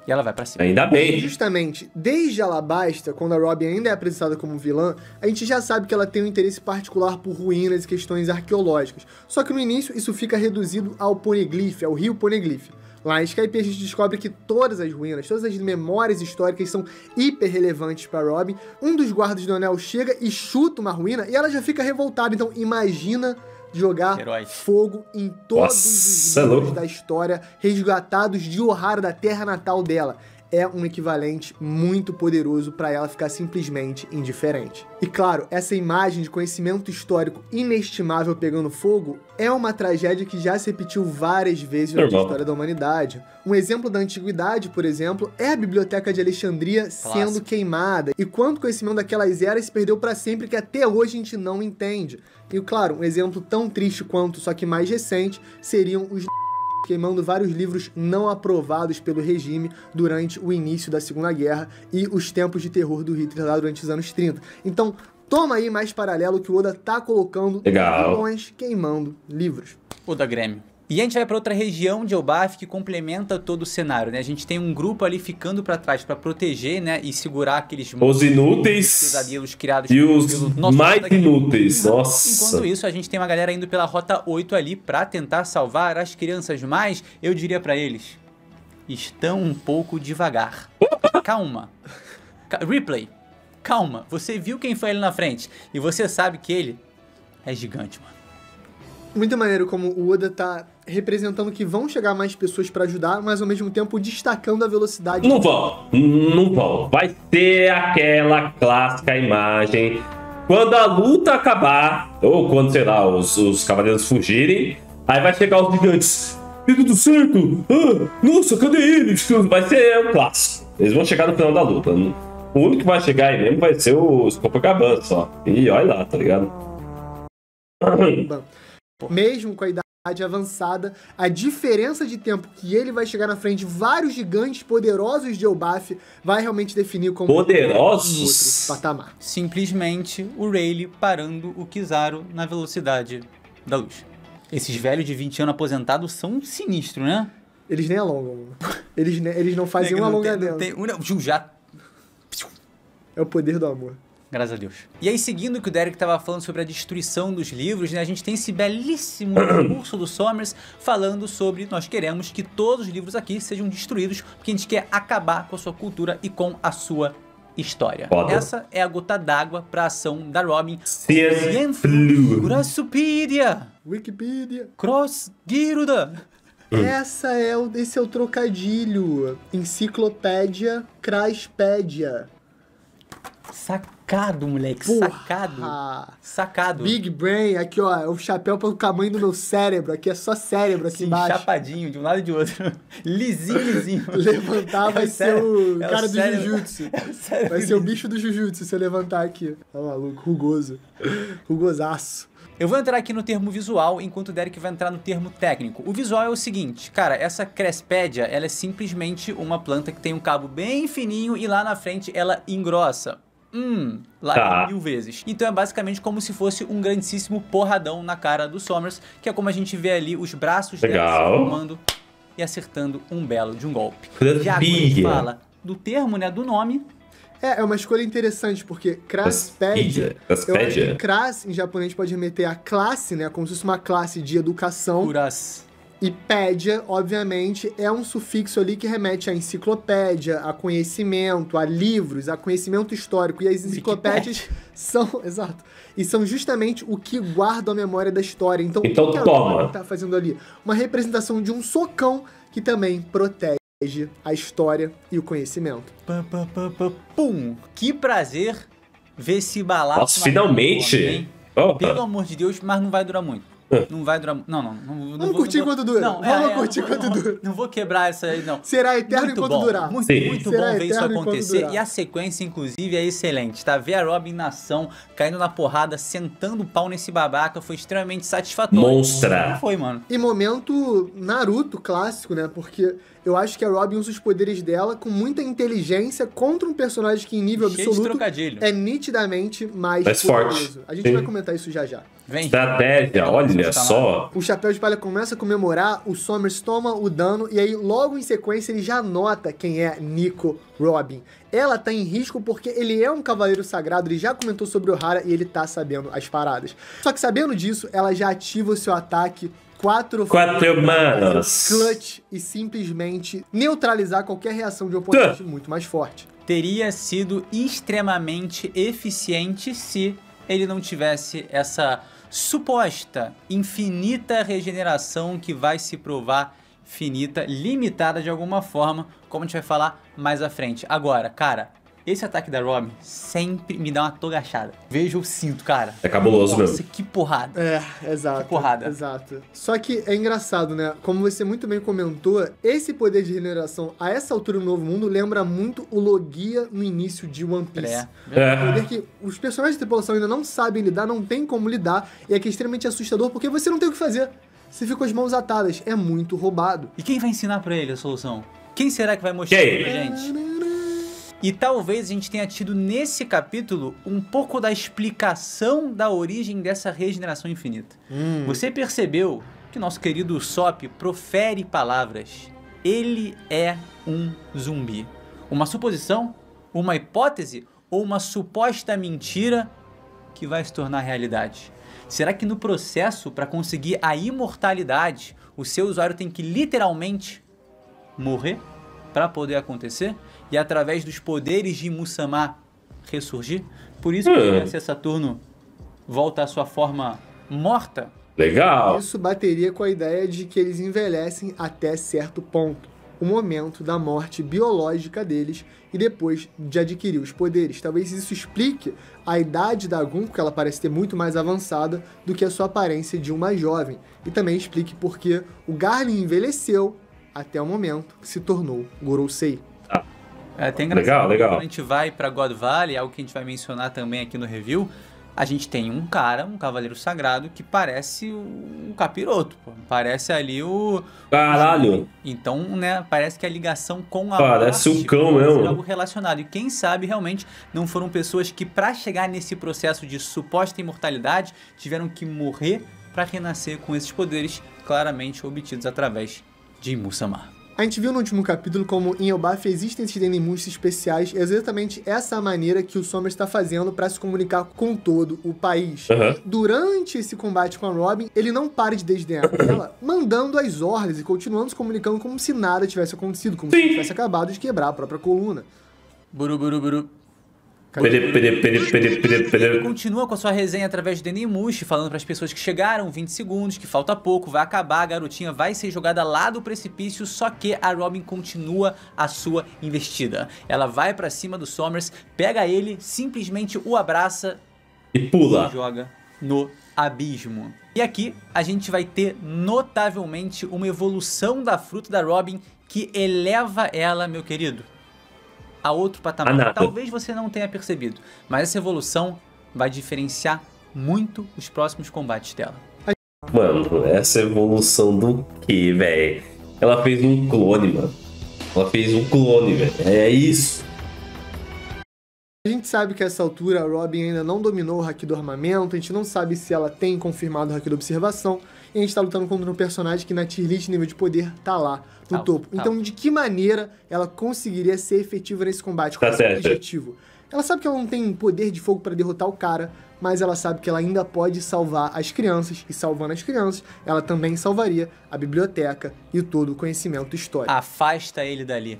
E ela vai pra cima. Ainda bem. Justamente, desde Alabasta, quando a Robin ainda é apresentada como vilã, a gente já sabe que ela tem um interesse particular por ruínas e questões arqueológicas. Só que no início isso fica reduzido ao Poneglyph, ao rio Poneglyph. Lá em Skype a gente descobre que todas as ruínas, todas as memórias históricas são hiper relevantes para Robin. Um dos guardas do anel chega e chuta uma ruína e ela já fica revoltada. Então imagina jogar fogo em todos os livros da história resgatados de Ohara, da terra natal dela. É um equivalente muito poderoso para ela ficar simplesmente indiferente. E claro, essa imagem de conhecimento histórico inestimável pegando fogo é uma tragédia que já se repetiu várias vezes na história da humanidade. Um exemplo da antiguidade, por exemplo, é a Biblioteca de Alexandria sendo queimada. E quanto conhecimento daquelas eras se perdeu para sempre que até hoje a gente não entende. E claro, um exemplo tão triste quanto, só que mais recente, seriam os queimando vários livros não aprovados pelo regime durante o início da Segunda Guerra e os tempos de terror do Hitler lá durante os anos 30. Então, toma aí mais paralelo que o Oda tá colocando vilões queimando livros. Oda Grêmio. E a gente vai para outra região de Elbaf que complementa todo o cenário, né? A gente tem um grupo ali ficando para trás para proteger, né? E segurar aqueles os inúteis pesadelos criados e os mais inúteis. Nossa. Enquanto isso, a gente tem uma galera indo pela Rota 8 ali para tentar salvar as crianças, mas eu diria para eles, estão um pouco devagar. Calma. Ripley, calma. Você viu quem foi ali na frente e você sabe que ele é gigante, mano. Muito maneiro como o Oda tá representando que vão chegar mais pessoas pra ajudar, mas ao mesmo tempo destacando a velocidade. Não vão. Vai ter aquela clássica imagem quando a luta acabar, ou quando, sei lá, os cavaleiros fugirem, aí vai chegar os gigantes. E tudo certo? Nossa, cadê eles? Vai ser o clássico. Eles vão chegar no final da luta. O único que vai chegar aí mesmo vai ser o Copacabana só. E olha lá, tá ligado? Mesmo com a idade avançada, a diferença de tempo que ele vai chegar na frente de vários gigantes poderosos de Elbaf vai realmente definir como poderosos outro patamar. Simplesmente o Rayleigh parando o Kizaru na velocidade da luz. Esses velhos de 20 anos aposentados são sinistros, né? Eles nem alongam. Eles não fazem um alongamento. É o poder do amor. Graças a Deus. E aí, seguindo o que o Derek estava falando sobre a destruição dos livros, né, a gente tem esse belíssimo discurso do Somers falando sobre nós queremos que todos os livros aqui sejam destruídos porque a gente quer acabar com a sua cultura e com a sua história. Essa é a gota d'água para a ação da Robin. Grassupedia. Wikipedia. Cross Giruda. Esse é o trocadilho. Enciclopédia, Craspédia. Sacado, moleque. Porra. Sacado. Big Brain, aqui ó, o chapéu pro tamanho do meu cérebro. Aqui é só cérebro aqui embaixo. Chapadinho, de um lado e de outro. Lisinho. Levantar vai ser o cara do Jujutsu. Vai ser o bicho do Jujutsu se eu levantar aqui. Tá maluco, rugoso. Rugosaço. Eu vou entrar aqui no termo visual, enquanto o Derek vai entrar no termo técnico. O visual é o seguinte, cara, essa Crespédia, ela é simplesmente uma planta que tem um cabo bem fininho e lá na frente ela engrossa. Lá 1000 vezes. Então é basicamente como se fosse um grandíssimo porradão na cara do Somers, que é como a gente vê ali os braços dela se formando e acertando um belo de um golpe. Já quando a gente fala do termo, né, do nome, É uma escolha interessante, porque Craspedia, eu acho que Cras em japonês pode remeter a classe, né? Como se fosse uma classe de educação. Curas. E pédia, obviamente, é um sufixo ali que remete à enciclopédia, a conhecimento, a livros, a conhecimento histórico. E as enciclopédias são, exato, e são justamente o que guarda a memória da história. Então o que a Robin tá fazendo ali? Uma representação de um socão que também protege a história e o conhecimento. Pum! Que prazer ver esse balaço. Nossa, finalmente! Pelo amor de Deus, mas não vai durar muito. Não vai durar... Não vamos curtir enquanto dura. Vamos curtir enquanto dura. Não vou quebrar essa aí, não. Será eterno enquanto durar. Muito bom ver isso acontecer. E a sequência, inclusive, é excelente, tá? Ver a Robin na ação, caindo na porrada, sentando o pau nesse babaca, foi extremamente satisfatório. Monstra! Não foi, mano. E momento Naruto clássico, né? Porque eu acho que a Robin usa os poderes dela com muita inteligência contra um personagem que em nível absoluto é nitidamente mais forte. A gente vai comentar isso já já. Vem. Estratégia, olha só. O Chapéu de Palha começa a comemorar, o Sommers toma o dano e aí logo em sequência ele já nota quem é Nico Robin. Ela tá em risco porque ele é um cavaleiro sagrado, ele já comentou sobre o Ohara e ele tá sabendo as paradas. Só que sabendo disso, ela já ativa o seu ataque 4 manos. Clutch e simplesmente neutralizar qualquer reação de um oponente muito mais forte. Teria sido extremamente eficiente se ele não tivesse essa suposta infinita regeneração que vai se provar finita, limitada de alguma forma, como a gente vai falar mais à frente. Agora, cara, esse ataque da Robin sempre me dá uma togachada. Vejo o cinto, cara. É cabuloso mesmo. Nossa, que porrada. Exato. Que porrada. Exato. Só que é engraçado, né? Como você muito bem comentou, esse poder de regeneração a essa altura do Novo Mundo lembra muito o Logia no início de One Piece. Poder que os personagens de tripulação ainda não sabem lidar, não tem como lidar, e é que é extremamente assustador porque você não tem o que fazer. Você fica com as mãos atadas. É muito roubado. E quem vai ensinar pra ele a solução? Quem será que vai mostrar pra gente? E talvez a gente tenha tido nesse capítulo um pouco da explicação da origem dessa regeneração infinita. Você percebeu que nosso querido Usopp profere palavras. Ele é um zumbi. Uma suposição, uma hipótese ou uma suposta mentira que vai se tornar realidade? Será que no processo para conseguir a imortalidade, o seu usuário tem que literalmente morrer para poder acontecer? E através dos poderes de Muzama ressurgir? Por isso que o Mestre Saturno volta à sua forma morta? Legal! Isso bateria com a ideia de que eles envelhecem até certo ponto. O momento da morte biológica deles e depois de adquirir os poderes. Talvez isso explique a idade da Gun, porque ela parece ter muito mais avançada do que a sua aparência de uma jovem. E também explique porque o Garlin envelheceu até o momento que se tornou Gorosei. É até engraçado. Legal. Quando a gente vai pra God Valley, algo que a gente vai mencionar também aqui no review, a gente tem um cara, um cavaleiro sagrado, que parece um capiroto, pô. Parece ali o... Caralho! Então, né, parece que a ligação com a parece morte um cão mesmo. algo relacionado. E quem sabe, realmente, não foram pessoas que, pra chegar nesse processo de suposta imortalidade, tiveram que morrer pra renascer com esses poderes claramente obtidos através de Muzama. A gente viu no último capítulo como em Elbaf existem esses Dendemushs especiais, é exatamente essa maneira que o Sommers está fazendo para se comunicar com todo o país. Durante esse combate com a Robin, ele não para de desdenhar ela, mandando as ordens e continuando se comunicando como se nada tivesse acontecido, como se ele tivesse acabado de quebrar a própria coluna. Buru. Ele continua com a sua resenha através do Dendemushi, falando para as pessoas que chegaram, 20 segundos, que falta pouco, vai acabar, a garotinha vai ser jogada lá do precipício, só que a Robin continua a sua investida. Ela vai para cima do Sommers, pega ele, simplesmente o abraça e pula. E joga no abismo. E aqui a gente vai ter notavelmente uma evolução da fruta da Robin que eleva ela, meu querido, a outro patamar. Talvez você não tenha percebido, mas essa evolução vai diferenciar muito os próximos combates dela. Mano, essa evolução do que, velho? Ela fez um clone, mano. Ela fez um clone, velho. É isso. A gente sabe que a essa altura a Robin ainda não dominou o Haki do armamento, a gente não sabe se ela tem confirmado o Haki da observação, e a gente tá lutando contra um personagem que na tier list nível de poder tá lá no Tá, topo. tá. Então, de que maneira ela conseguiria ser efetiva nesse combate? Qual Tá é o certo. objetivo? Ela sabe que ela não tem poder de fogo pra derrotar o cara, mas ela sabe que ela ainda pode salvar as crianças, e salvando as crianças, ela também salvaria a biblioteca e todo o conhecimento histórico. Afasta ele dali.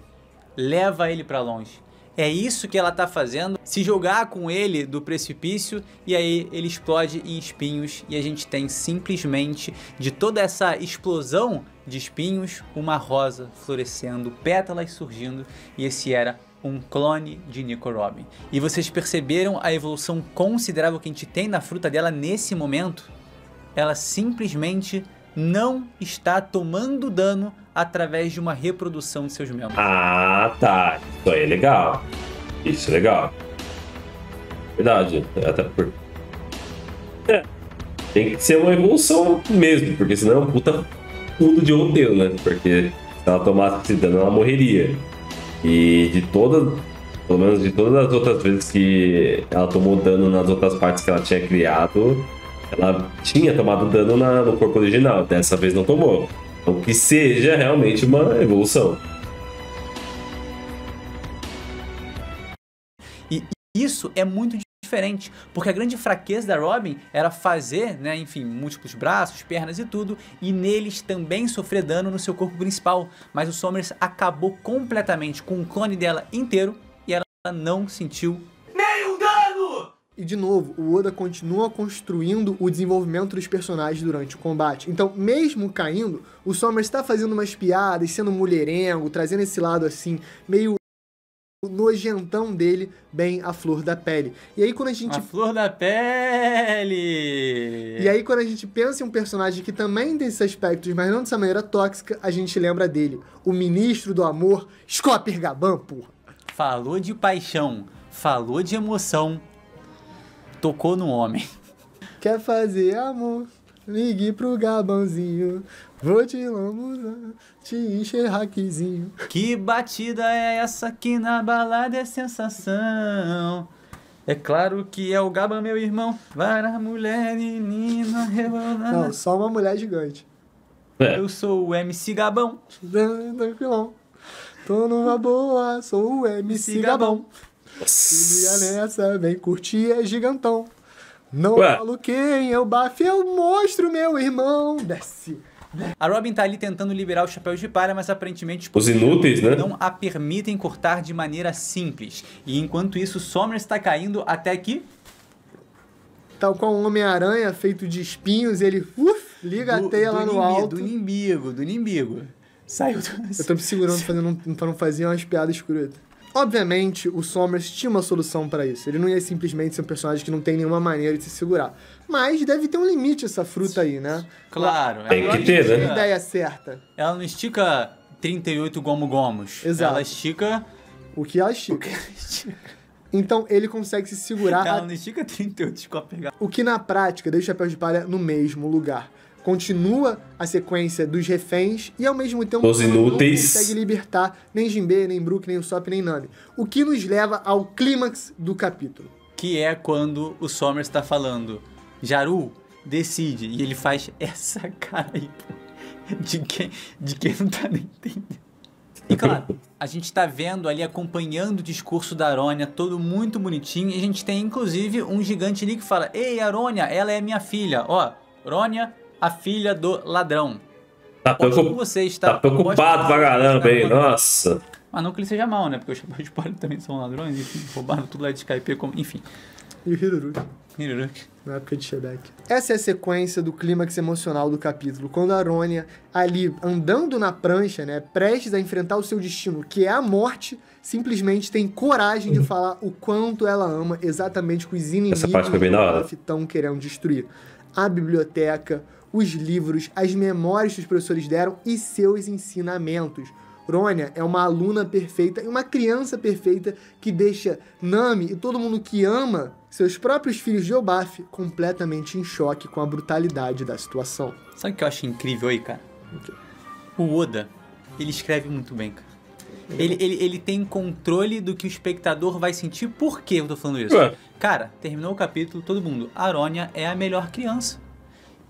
Leva ele pra longe. É isso que ela tá fazendo, se jogar com ele do precipício e aí ele explode em espinhos e a gente tem simplesmente de toda essa explosão de espinhos uma rosa florescendo, pétalas surgindo e esse era um clone de Nico Robin. E vocês perceberam a evolução considerável que a gente tem na fruta dela nesse momento? Ela simplesmente não está tomando dano através de uma reprodução de seus membros. Ah, tá. Isso aí é legal. Isso é legal. Verdade. Até por... Tem que ser uma evolução mesmo, porque senão é um puta tudo de roteiro, né? Porque se ela tomasse esse dano, ela morreria. E de todas, pelo menos de todas as outras vezes que ela tomou dano nas outras partes que ela tinha criado, ela tinha tomado dano no corpo original. Dessa vez não tomou. Então que seja realmente uma evolução. E isso é muito diferente, porque a grande fraqueza da Robin era fazer, né, enfim, múltiplos braços, pernas e tudo, e neles também sofrer dano no seu corpo principal. Mas o Somers acabou completamente com o clone dela inteiro e ela não sentiu nenhum dano! E de novo, o Oda continua construindo o desenvolvimento dos personagens durante o combate. Então, mesmo caindo, o Somers está fazendo umas piadas, sendo mulherengo, trazendo esse lado assim, meio nojentão dele, bem à flor da pele. E aí quando a gente... A flor da pele! E aí quando a gente pensa em um personagem que também tem esses aspectos, mas não dessa maneira tóxica, a gente lembra dele. O ministro do amor, Scopper Gaban, porra. Falou de paixão, falou de emoção, tocou no homem. Quer fazer amor? Ligue pro Gabanzinho. Vou te lambuzar, te encher raquizinho. Que batida é essa que na balada é sensação? É claro que é o Gaban, meu irmão. Para mulher, menina, rebolada. Não, só uma mulher gigante. Eu sou o MC Gabão. Tranquilão. Tô numa boa, sou o MC Gabão. Se liga nessa, vem curtir, é gigantão. Não falo quem eu bafo, eu mostro meu irmão. Desce. A Robin tá ali tentando liberar os chapéus de palha, mas aparentemente Os inúteis, né? não a permitem cortar de maneira simples. E enquanto isso, Somers está caindo até aqui. Tal qual um Homem-Aranha feito de espinhos, ele liga a teia lá no alto. Do nimbigo. Saiu do... Eu tô me segurando pra não fazer umas piadas escrotas. Obviamente, o Somers tinha uma solução pra isso. Ele não ia simplesmente ser um personagem que não tem nenhuma maneira de se segurar. Mas deve ter um limite essa fruta aí, né? Claro. Tem ela que ter, não né? A ideia certa. Ela não estica 38 gomos. Exato. Ela estica... O que ela estica. Então ele consegue se segurar, Ela não estica 38 de pegar. o que na prática deixa o Chapéu de Palha no mesmo lugar. Continua a sequência dos reféns e ao mesmo tempo Dos inúteis. não consegue libertar nem Jinbe, nem Brook, nem Usopp, nem Nami. O que nos leva ao clímax do capítulo. Que é quando o Somers tá falando, Jaru, decide. E ele faz essa cara aí, pô, de quem não tá nem entendendo. E claro, a gente tá vendo ali, acompanhando o discurso da Aronia, todo muito bonitinho. E a gente tem inclusive um gigante ali que fala, ei, Aronia, ela é minha filha. Ó, Aronia, a filha do ladrão. Tá preocupado pra caramba, hein? Nossa. Mas não que ele seja mal, né? Porque os chapéus de palha também são ladrões, enfim, roubaram tudo lá de Skype, enfim. E o Hiruruki, Hiruruki. na época de Shebek. Essa é a sequência do clímax emocional do capítulo, quando a Aronia, ali andando na prancha, né, prestes a enfrentar o seu destino, que é a morte, simplesmente tem coragem de falar o quanto ela ama exatamente o que os inimigos Essa parte foi bem da hora. estão querendo destruir. A biblioteca, os livros, as memórias que os professores deram e seus ensinamentos. Ronya é uma aluna perfeita e uma criança perfeita que deixa Nami e todo mundo que ama seus próprios filhos de Elbaf completamente em choque com a brutalidade da situação. Sabe o que eu acho incrível aí, cara? O Oda, ele escreve muito bem, cara. Ele tem controle do que o espectador vai sentir. Por que eu tô falando isso? Ué. Cara, terminou o capítulo, todo mundo, a Aronia é a melhor criança.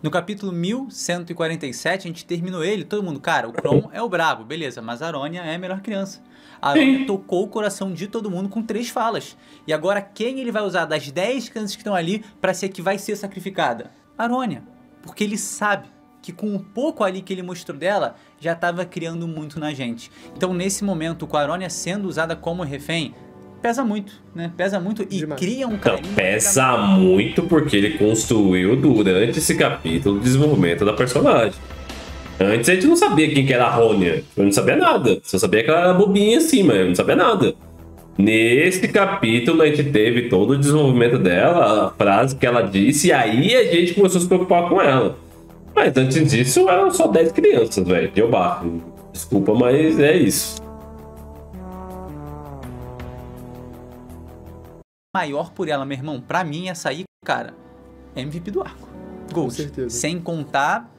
No capítulo 1147, a gente terminou ele, todo mundo, cara, o Kron é o brabo, beleza, mas a Aronia é a melhor criança. A Aronia tocou o coração de todo mundo com 3 falas. E agora quem ele vai usar das 10 crianças que estão ali pra ser que vai ser sacrificada? A Aronia. Porque ele sabe que com um pouco ali que ele mostrou dela, já estava criando muito na gente. Então nesse momento, com a Aronia sendo usada como refém, pesa muito, né? Pesa muito e Demais. cria um Não, carinho. pesa muito porque ele construiu durante esse capítulo o desenvolvimento da personagem. Antes a gente não sabia quem que era a Ronia. Eu não sabia nada. Só sabia que ela era bobinha assim, mas eu não sabia nada. Nesse capítulo a gente teve todo o desenvolvimento dela, a frase que ela disse, e aí a gente começou a se preocupar com ela. Mas antes disso eram só 10 crianças, velho. De Elbaf. Desculpa, mas é isso. Maior por ela, meu irmão. Pra mim, essa aí, cara, MVP do arco. Gold. Com certeza. Sem contar...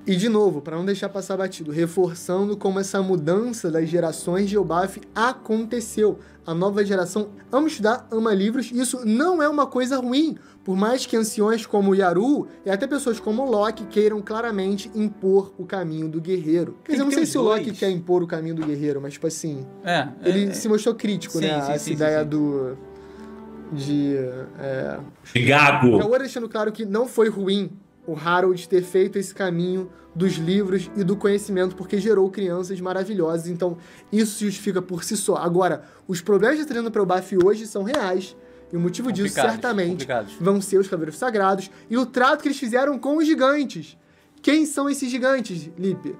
E de novo, para não deixar passar batido, reforçando como essa mudança das gerações de Elbaf aconteceu. A nova geração ama estudar, ama livros, e isso não é uma coisa ruim. Por mais que anciões como Yaru e até pessoas como Loki queiram claramente impor o caminho do guerreiro. Quer dizer, eu não sei se o Loki quer impor o caminho do guerreiro, mas tipo assim... ele se mostrou crítico, sim, né? sim, essa sim, ideia sim. de Gago! Agora deixando claro que não foi ruim o Harold ter feito esse caminho dos livros e do conhecimento, porque gerou crianças maravilhosas, então isso se justifica por si só. Agora, os problemas de treinando para o Elbaf hoje são reais, e o motivo disso, certamente, vão ser os Cavaleiros Sagrados e o trato que eles fizeram com os gigantes. Quem são esses gigantes, Lipe?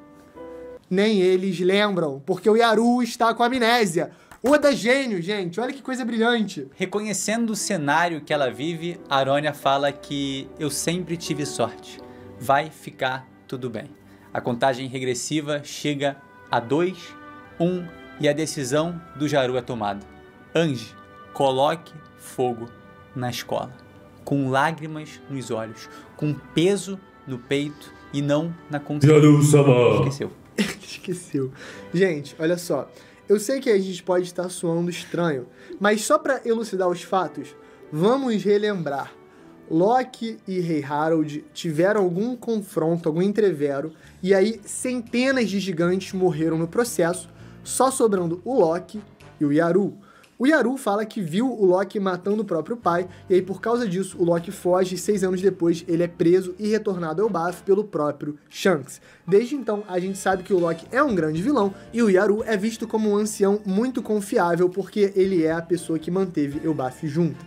Nem eles lembram, porque o Yaru está com amnésia. Oda gênio, gente, olha que coisa brilhante. Reconhecendo o cenário que ela vive, a Aronia fala que eu sempre tive sorte. Vai ficar tudo bem. A contagem regressiva chega a 2, 1 e a decisão do Yaru é tomada. Ange, coloque fogo na escola. Com lágrimas nos olhos, com peso no peito e não na consciência. Yaru-sama! Esqueceu. Esqueceu. Gente, olha só. Eu sei que a gente pode estar soando estranho, mas só para elucidar os fatos, vamos relembrar. Loki e Rei Harold tiveram algum confronto, algum entrevero, e aí centenas de gigantes morreram no processo, só sobrando o Loki e o Yaru. O Yaru fala que viu o Loki matando o próprio pai, e aí por causa disso o Loki foge e 6 anos depois ele é preso e retornado ao Elbaf pelo próprio Shanks. Desde então a gente sabe que o Loki é um grande vilão e o Yaru é visto como um ancião muito confiável porque ele é a pessoa que manteve Elbaf junto.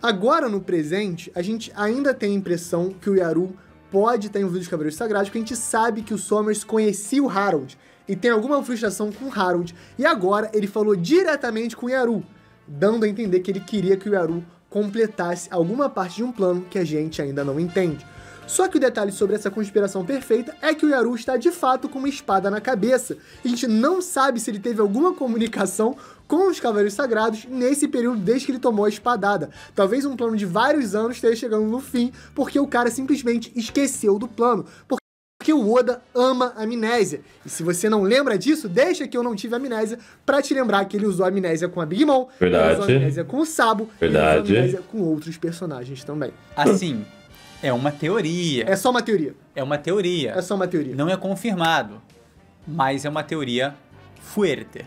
Agora no presente a gente ainda tem a impressão que o Yaru pode estar envolvido nos Cavaleiros Sagrados porque a gente sabe que o Sommers conhecia o Harold e tem alguma frustração com o Harold, e agora ele falou diretamente com o Yaru, dando a entender que ele queria que o Yaru completasse alguma parte de um plano que a gente ainda não entende. Só que o detalhe sobre essa conspiração perfeita é que o Yaru está de fato com uma espada na cabeça. A gente não sabe se ele teve alguma comunicação com os Cavaleiros Sagrados nesse período desde que ele tomou a espadada. Talvez um plano de vários anos esteja chegando no fim, porque o cara simplesmente esqueceu do plano. Porque o Oda ama amnésia. E se você não lembra disso, deixa que eu não tive amnésia pra te lembrar que ele usou amnésia com a Big Mom, ele usou amnésia com o Sabo, ele usou amnésia com outros personagens também. Assim, é uma teoria. É só uma teoria. É uma teoria. É só uma teoria. Não é confirmado, mas é uma teoria fuerte.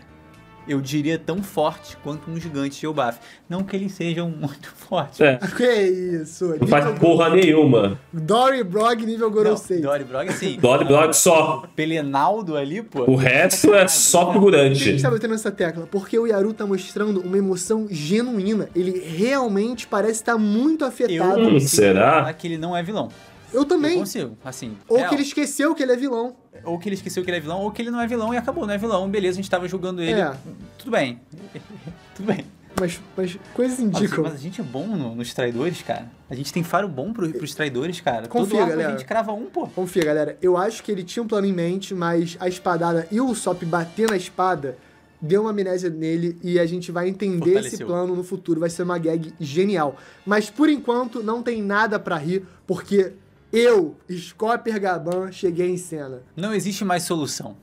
Eu diria tão forte quanto um gigante de Elbaf. Não que eles sejam muito fortes. É. Que isso? Não faz porra nenhuma. Dory Brog nível Gorosei. Dory Brog, sim. Dory Brog só. Pelenaldo ali, pô. O resto é só Por que a figurante. gente tá batendo essa tecla? Porque o Yaru tá mostrando uma emoção genuína. Ele realmente parece estar muito afetado. Eu Será? falar que ele não é vilão. Eu também. Eu consigo, assim. Ou real. que ele esqueceu que ele é vilão. Ou que ele esqueceu que ele é vilão, ou que ele não é vilão e acabou, não é vilão. Beleza, a gente tava julgando ele. É. Tudo bem. Tudo bem. Mas coisas indicam. Mas a gente é bom nos traidores, cara. A gente tem faro bom pros traidores, cara. Confia, Todo arco galera. a gente crava um, pô. Confia, galera. Eu acho que ele tinha um plano em mente, mas a espadada e o Usopp bater na espada deu uma amnésia nele e a gente vai entender esse Fortaleceu. plano no futuro. Vai ser uma gag genial. Mas por enquanto não tem nada pra rir, porque eu, Scopper Gaban, cheguei em cena. Não existe mais solução.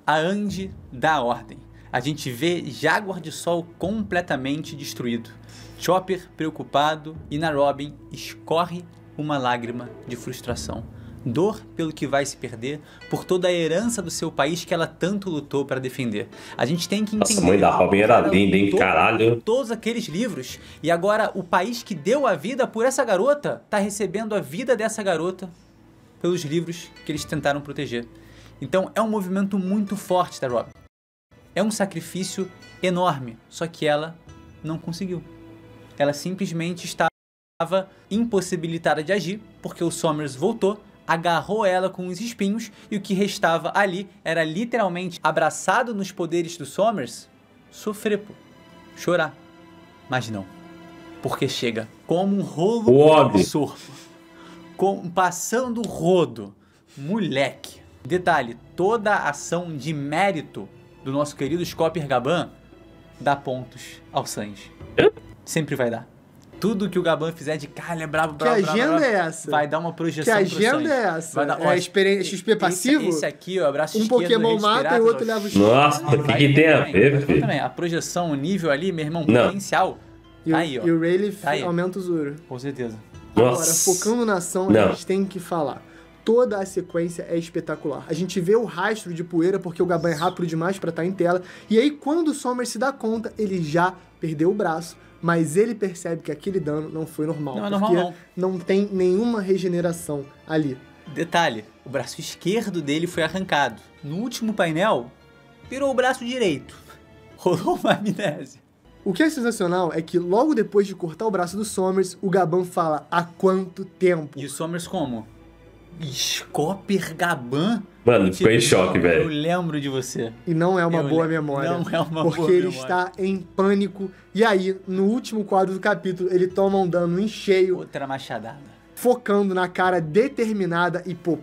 A Andy dá a ordem. A gente vê Jaguar de Sol completamente destruído. Chopper preocupado e na Robin escorre uma lágrima de frustração. Dor pelo que vai se perder, por toda a herança do seu país que ela tanto lutou para defender. A gente tem que entender... Nossa, a mãe da Robin era linda, hein? Caralho. Todos aqueles livros. E agora o país que deu a vida por essa garota tá recebendo a vida dessa garota pelos livros que eles tentaram proteger. Então é um movimento muito forte da Robin. É um sacrifício enorme, só que ela não conseguiu. Ela simplesmente estava impossibilitada de agir, porque o Sommers voltou, agarrou ela com os espinhos e o que restava ali era literalmente, abraçado nos poderes do Sommers, sofrer, pô, chorar. Mas não, porque chega como um rolo sorvo, passando o rodo, moleque. Detalhe, toda a ação de mérito do nosso querido Scopper Gaban dá pontos ao Sanji. Sempre vai dar. Tudo que o Gaban fizer de cara, ele é brabo, Que agenda é essa? vai dar uma projeção Que agenda é essa? Vai dar, é experiência XP passivo? Esse aqui, ó, abraço Um esquerdo, Pokémon Redes mata Piratas, e o outro ó. leva os... Nossa, o que tem a ver, filho? Também, a projeção, o nível ali, meu irmão, Não. potencial. Tá aí, ó. E o Rayleigh Tá aí. aumenta o Zoro. Com certeza. Agora, Nossa. focando na ação, Não. a gente tem que falar. Toda a sequência é espetacular. A gente vê o rastro de poeira porque o Gaban é rápido demais pra estar em tela. E aí, quando o Sommers se dá conta, ele já perdeu o braço. Mas ele percebe que aquele dano não foi normal. Não é normal, porque não tem nenhuma regeneração ali. Detalhe, o braço esquerdo dele foi arrancado. No último painel, virou o braço direito. Rolou uma amnésia. O que é sensacional é que logo depois de cortar o braço do Sommers, o Gaban fala há quanto tempo? E o Sommers como? Scopper Gaban? Mano, ficou em choque, Eu velho. lembro de você. E não é uma Eu boa lembro. memória. Não é uma porque boa ele memória. está em pânico. E aí, no último quadro do capítulo, ele toma um dano em cheio, Outra machadada. focando na cara determinada e Legal.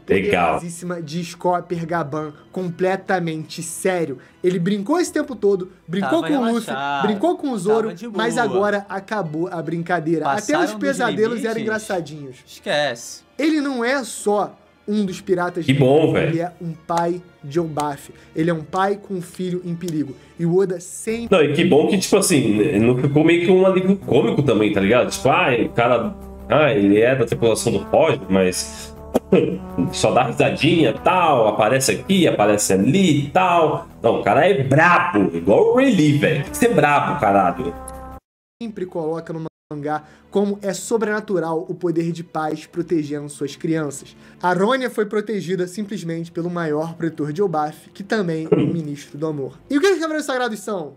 poderosíssima de Scopper Gaban, completamente sério. Ele brincou esse tempo todo, brincou Tava com o Luffy, relaxado, brincou com o Zoro, tava de boa. mas agora acabou a brincadeira. Passaram Até os dos pesadelos limites. eram engraçadinhos. Esquece. Ele não é só um dos piratas. Que bom, velho. Ele é um pai de Elbaf. Ele é um pai com um filho em perigo. E o Oda sempre... Não, e que bom que, tipo assim, não ficou meio que um alívio cômico também, tá ligado? Tipo, o cara... ele é da tripulação do Roger, mas... só dá risadinha e tal, aparece aqui, aparece ali e tal. Não, o cara é brabo, igual o Rayleigh, velho. Tem que ser brabo, caralho. sempre coloca no mangá como é sobrenatural o poder de paz protegendo suas crianças. A Rônia foi protegida simplesmente pelo maior protetor de Elbaf, que também é o ministro do amor. E o que os Cavaleiros Sagrados são?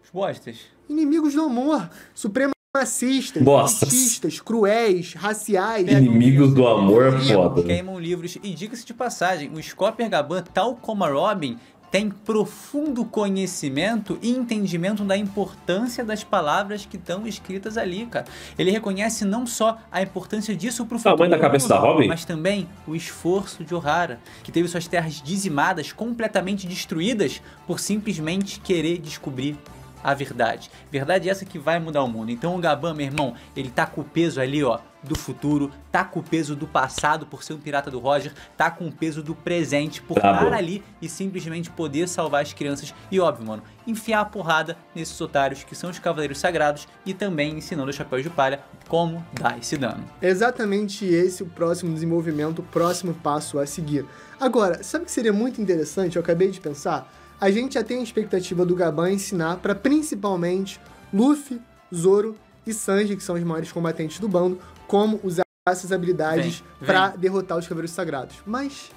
Os bostas. Inimigos do amor, supremacistas, Bostas. elitistas, cruéis, raciais. Inimigos do amor é foda. né? Queimam livros. E diga-se de passagem, o Scopper Gaban, tal como a Robin, tem profundo conhecimento e entendimento da importância das palavras que estão escritas ali, cara. Ele reconhece não só a importância disso pro futuro, Tamanho da cabeça da Robin? mas também o esforço de Ohara, que teve suas terras dizimadas, completamente destruídas, por simplesmente querer descobrir a verdade. Verdade essa que vai mudar o mundo. Então o Gaban, meu irmão, ele tá com o peso ali, ó, do futuro, tá com o peso do passado por ser um pirata do Roger, tá com o peso do presente por estar ali e simplesmente poder salvar as crianças e, óbvio, mano, enfiar a porrada nesses otários que são os Cavaleiros Sagrados e também ensinando os Chapéus de Palha como dar esse dano. Exatamente esse o próximo desenvolvimento, o próximo passo a seguir. Agora, sabe o que seria muito interessante? Eu acabei de pensar. A gente já tem a expectativa do Gaban ensinar para principalmente Luffy, Zoro e Sanji, que são os maiores combatentes do bando, como usar essas habilidades para derrotar os Cavaleiros Sagrados. Mas,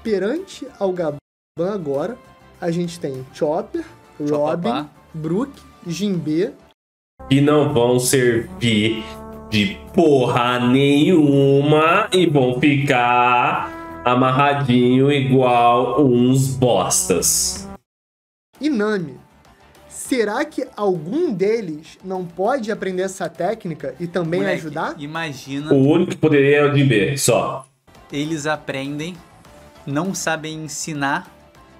perante ao Gaban agora, a gente tem Chopper, Robin, Brook, Jinbe. Que não vão servir de porra nenhuma e vão ficar amarradinho igual uns bostas. E Nami. Será que algum deles não pode aprender essa técnica e também Moleque, ajudar? Imagina, O único que poderia é o Jinbe, só. eles aprendem, não sabem ensinar,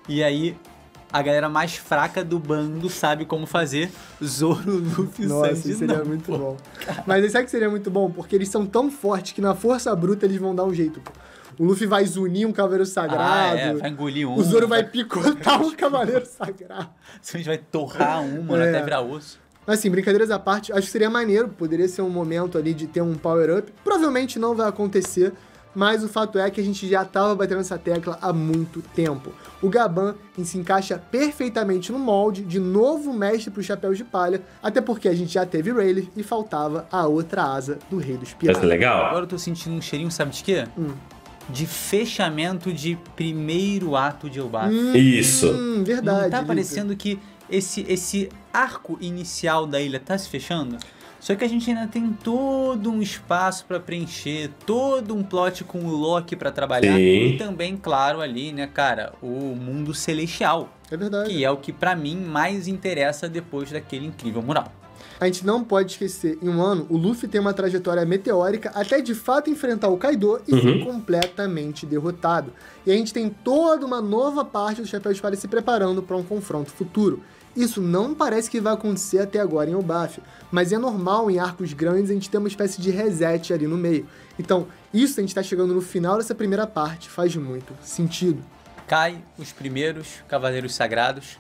e aí a galera mais fraca do bando sabe como fazer. Zoro, Luffy, Nossa, Sanji, isso seria não, muito pô. bom. Mas sabe que seria muito bom? Porque eles são tão fortes que na força bruta eles vão dar um jeito. Pô. O Luffy vai zunir um Cavaleiro Sagrado. Vai engolir um. O Zoro vai picotar um Cavaleiro Sagrado. A gente vai torrar um, mano, até virar osso. Assim, brincadeiras à parte, acho que seria maneiro, poderia ser um momento ali de ter um power-up. Provavelmente não vai acontecer, mas o fato é que a gente já tava batendo essa tecla há muito tempo. O Gaban se encaixa perfeitamente no molde de novo mestre pro Chapéu de Palha, até porque a gente já teve Rayleigh e faltava a outra asa do Rei dos Vai Piratas. ser legal. Agora eu tô sentindo um cheirinho, sabe de quê? De fechamento de primeiro ato de Elbaf. Isso. Verdade. Não tá Lipe. parecendo que esse arco inicial da ilha tá se fechando? Só que a gente ainda tem todo um espaço pra preencher, todo um plot com o Loki pra trabalhar. Sim. E também, claro, ali, né, cara, o mundo celestial. É verdade. Que é o que pra mim mais interessa depois daquele incrível mural. A gente não pode esquecer, em um ano, o Luffy tem uma trajetória meteórica até de fato enfrentar o Kaido e ser completamente derrotado. E a gente tem toda uma nova parte do Chapéu de Palha se preparando para um confronto futuro. Isso não parece que vai acontecer até agora em Elbaf, mas é normal em arcos grandes a gente ter uma espécie de reset ali no meio. Então, isso a gente tá chegando no final dessa primeira parte, faz muito sentido. Cai os primeiros Cavaleiros Sagrados,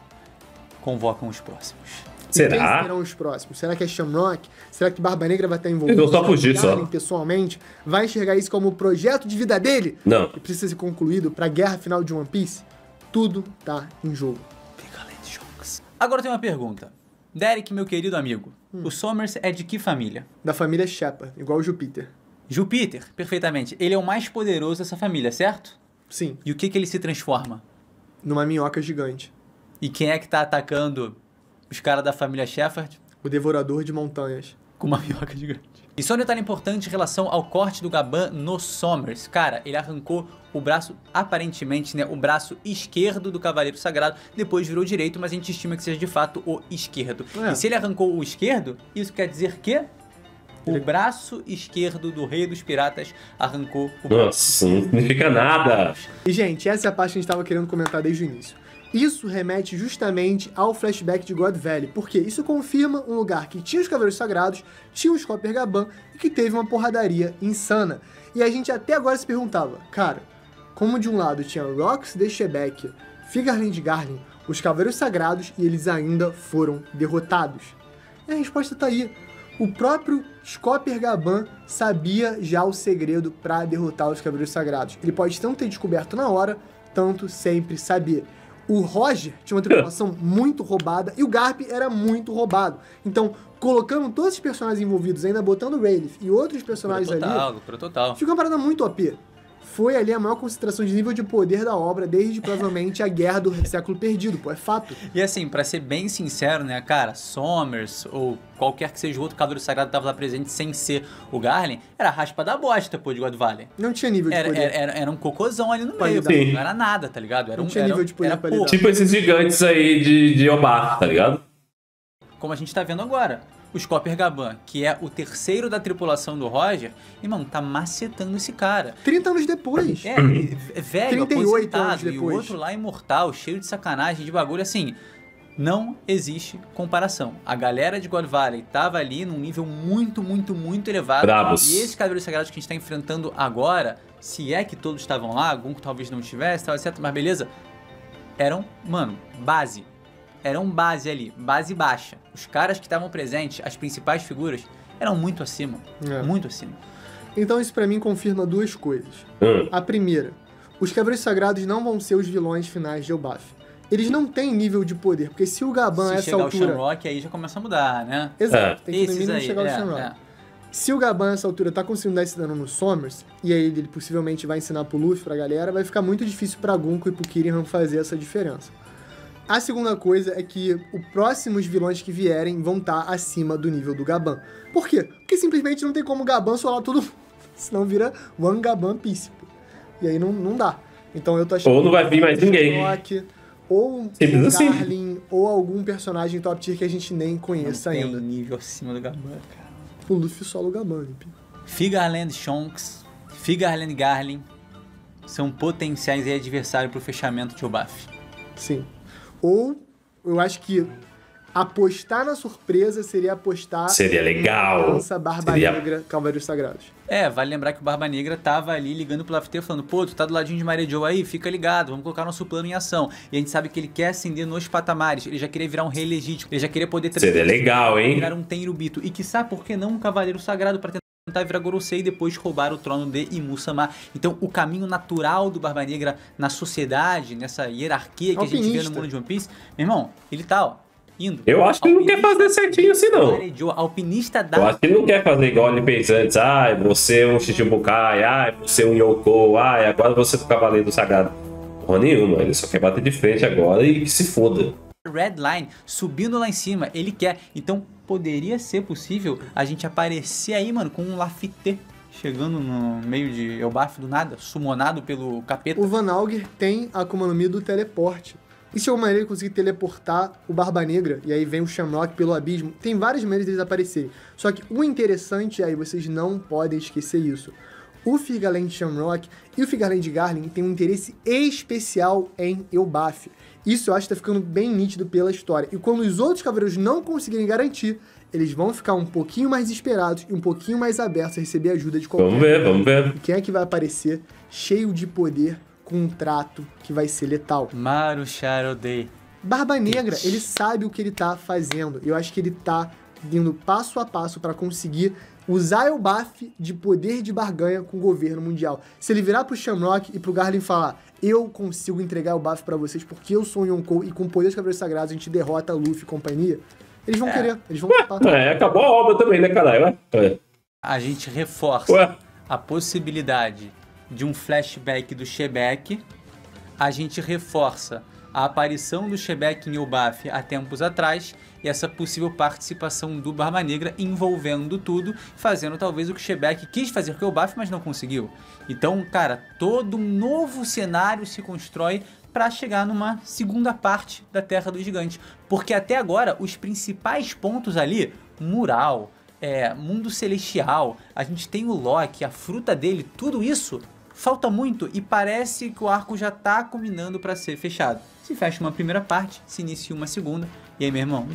convocam os próximos. E quem Será? serão os próximos? Será que é Shamrock? Será que Barba Negra vai estar envolvido? Eles vão só Será que fugir, só. Garland, pessoalmente, vai enxergar isso como o projeto de vida dele? Não. E precisa ser concluído para a guerra final de One Piece? Tudo tá em jogo. Agora tem uma pergunta. Derek, meu querido amigo, o Somers é de que família? Da família Shepard, igual o Júpiter. Júpiter, perfeitamente. Ele é o mais poderoso dessa família, certo? Sim, E o que ele se transforma? numa minhoca gigante. E quem é que tá atacando os caras da família Shepard? O devorador de montanhas. Com uma minhoca gigante. E só um detalhe importante em relação ao corte do Gaban no Somers. Cara, ele arrancou o braço, aparentemente, né, o braço esquerdo do Cavaleiro Sagrado, depois virou direito, mas a gente estima que seja de fato o esquerdo. É. E se ele arrancou o esquerdo, isso quer dizer que o braço esquerdo do Rei dos Piratas arrancou o braço. Nossa, não significa nada. E, gente, essa é a parte que a gente estava querendo comentar desde o início. Isso remete justamente ao flashback de God Valley, porque isso confirma um lugar que tinha os Cavaleiros Sagrados, tinha os Copper Gaban e que teve uma porradaria insana. E a gente até agora se perguntava, cara, como de um lado tinha Rox de Shebeck, Figarland Garland, os Cavaleiros Sagrados e eles ainda foram derrotados? E a resposta tá aí. O próprio Scopper Gaban sabia já o segredo para derrotar os Cavaleiros Sagrados. Ele pode tanto ter descoberto na hora, tanto sempre saber. O Roger tinha uma tripulação muito roubada e o Garp era muito roubado. Então, colocando todos os personagens envolvidos, ainda botando o Rayleigh e outros personagens ali, Total. fica uma parada muito OP. Foi ali a maior concentração de nível de poder da obra desde provavelmente a Guerra do Século Perdido, pô, é fato. E assim, pra ser bem sincero, né, cara, Somers ou qualquer que seja o outro Cavaleiro Sagrado que tava lá presente sem ser o Garland, era a raspa da bosta, pô, de God Valley. Não tinha nível de poder. Era um cocôzão ali no meio, Qualidade. pô, não era nada, tá ligado? Era Não um, tinha era, nível de poder era pra lidar. pouco. Tipo esses gigantes aí de Obaf, tá ligado? Como a gente tá vendo agora. O Scopper Gaban, que é o terceiro da tripulação do Roger, irmão, tá macetando esse cara. 30 anos depois. É, velho, 38 anos aposentado, e o depois. outro lá imortal, cheio de sacanagem, de bagulho, assim, não existe comparação. A galera de God Valley tava ali num nível muito, muito, muito elevado. Bravos. E esses Cavaleiros Sagrados que a gente tá enfrentando agora, se é que todos estavam lá, algum talvez não estivesse, tal, etc, mas beleza, eram, mano, base. Eram base ali, base baixa. Os caras que estavam presentes, as principais figuras, eram muito acima. É. Muito acima. Então isso pra mim confirma duas coisas. A primeira, os Cavaleiros Sagrados não vão ser os vilões finais de Elbaf. Eles não têm nível de poder, porque se o Gaban a Se essa chegar altura... o Shamrock, aí já começa a mudar, né? Exato, tem que no Esses mínimo aí, chegar o Shamrock. Se o Gaban a essa altura tá conseguindo dar esse dano no Somers, e aí ele possivelmente vai ensinar pro Luffy, pra galera, vai ficar muito difícil pra Gunko e pro Kirin fazer essa diferença. A segunda coisa é que os próximos vilões que vierem vão estar acima do nível do Gaban. Por quê? Porque simplesmente não tem como o Gaban solar todo mundo. Senão vira One Gaban Piece. E aí não dá. Então eu tô achando... Ou não vai vir mais ninguém. Sherlock, ou o Simples assim. Garland, ou algum personagem top tier que a gente nem conheça Não tem ainda. nível acima do Gaban, cara. O Luffy solo Gaban, Lipe. Figarland Shonks, Figarland Garland são potenciais adversários pro fechamento de Obaf. Sim. Ou, eu acho que Apostar na surpresa seria apostar... Seria legal. Lança Barba Negra, Cavaleiros Sagrados. Vale lembrar que o Barba Negra tava ali ligando pro Lafite falando, pô, tu tá do ladinho de Maria Joe aí, fica ligado, vamos colocar nosso plano em ação. E a gente sabe que ele quer ascender nos patamares, ele já queria virar um rei legítimo, ele já queria poder... Seria legal, hein? Virar um Tenryubito. E quiçá, por que não um Cavaleiro Sagrado pra tentar virar Gorosei e depois roubar o trono de Imu-sama. Então o caminho natural do Barba Negra na sociedade, nessa hierarquia que a gente vê no mundo de One Piece, meu irmão, ele tá, ó, indo. Eu acho que ele não quer fazer certinho assim, não. Alpinista da... Eu acho que ele não quer fazer igual ele fez antes. Você é um Shichibukai, você é um Yonkou, agora você é o Cavaleiro Sagrado. Porra nenhuma, ele só quer bater de frente agora e que se foda. Red Line subindo lá em cima, ele quer. Então poderia ser possível a gente aparecer aí, mano, com um Lafite chegando no meio de Elbaf do nada, summonado pelo capeta. O Van Auger tem a Akuma no Mi do teleporte. E se é uma maneira de conseguir teleportar o Barba Negra, e aí vem o Shamrock pelo abismo, tem várias maneiras deles aparecerem. Só que o interessante aí, vocês não podem esquecer isso. O Figarland Shamrock e o Figarland Garlin têm um interesse especial em Elbaf. Isso eu acho que tá ficando bem nítido pela história. E quando os outros cavaleiros não conseguirem garantir, eles vão ficar um pouquinho mais desesperados e um pouquinho mais abertos a receber ajuda de qualquer. Vamos ver. Quem é que vai aparecer cheio de poder com um trato que vai ser letal? Maru Sharodei. Barba Negra, ele sabe o que ele tá fazendo. Eu acho que ele tá indo passo a passo para conseguir usar Elbaf de poder de barganha com o governo mundial. Se ele virar pro Shamrock e pro Garlin falar, eu consigo entregar Elbaf para vocês porque eu sou um Yonkou e com poder de Cavaleiros Sagrados a gente derrota Luffy e companhia, eles vão querer, eles vão topar. Acabou a obra também, né, caralho? A gente reforça a possibilidade de um flashback do Shebek, a gente reforça a aparição do Shebek em Elbaf há tempos atrás e essa possível participação do Barba Negra envolvendo tudo, fazendo talvez o que o Shebek quis fazer com o Elbaf, mas não conseguiu. Então, cara, todo um novo cenário se constrói para chegar numa segunda parte da Terra dos Gigantes. Porque até agora, os principais pontos ali, mural, mundo celestial, a gente tem o Loki, a fruta dele, tudo isso falta muito e parece que o arco já tá culminando para ser fechado. Se fecha uma primeira parte, se inicia uma segunda, e aí, meu irmão,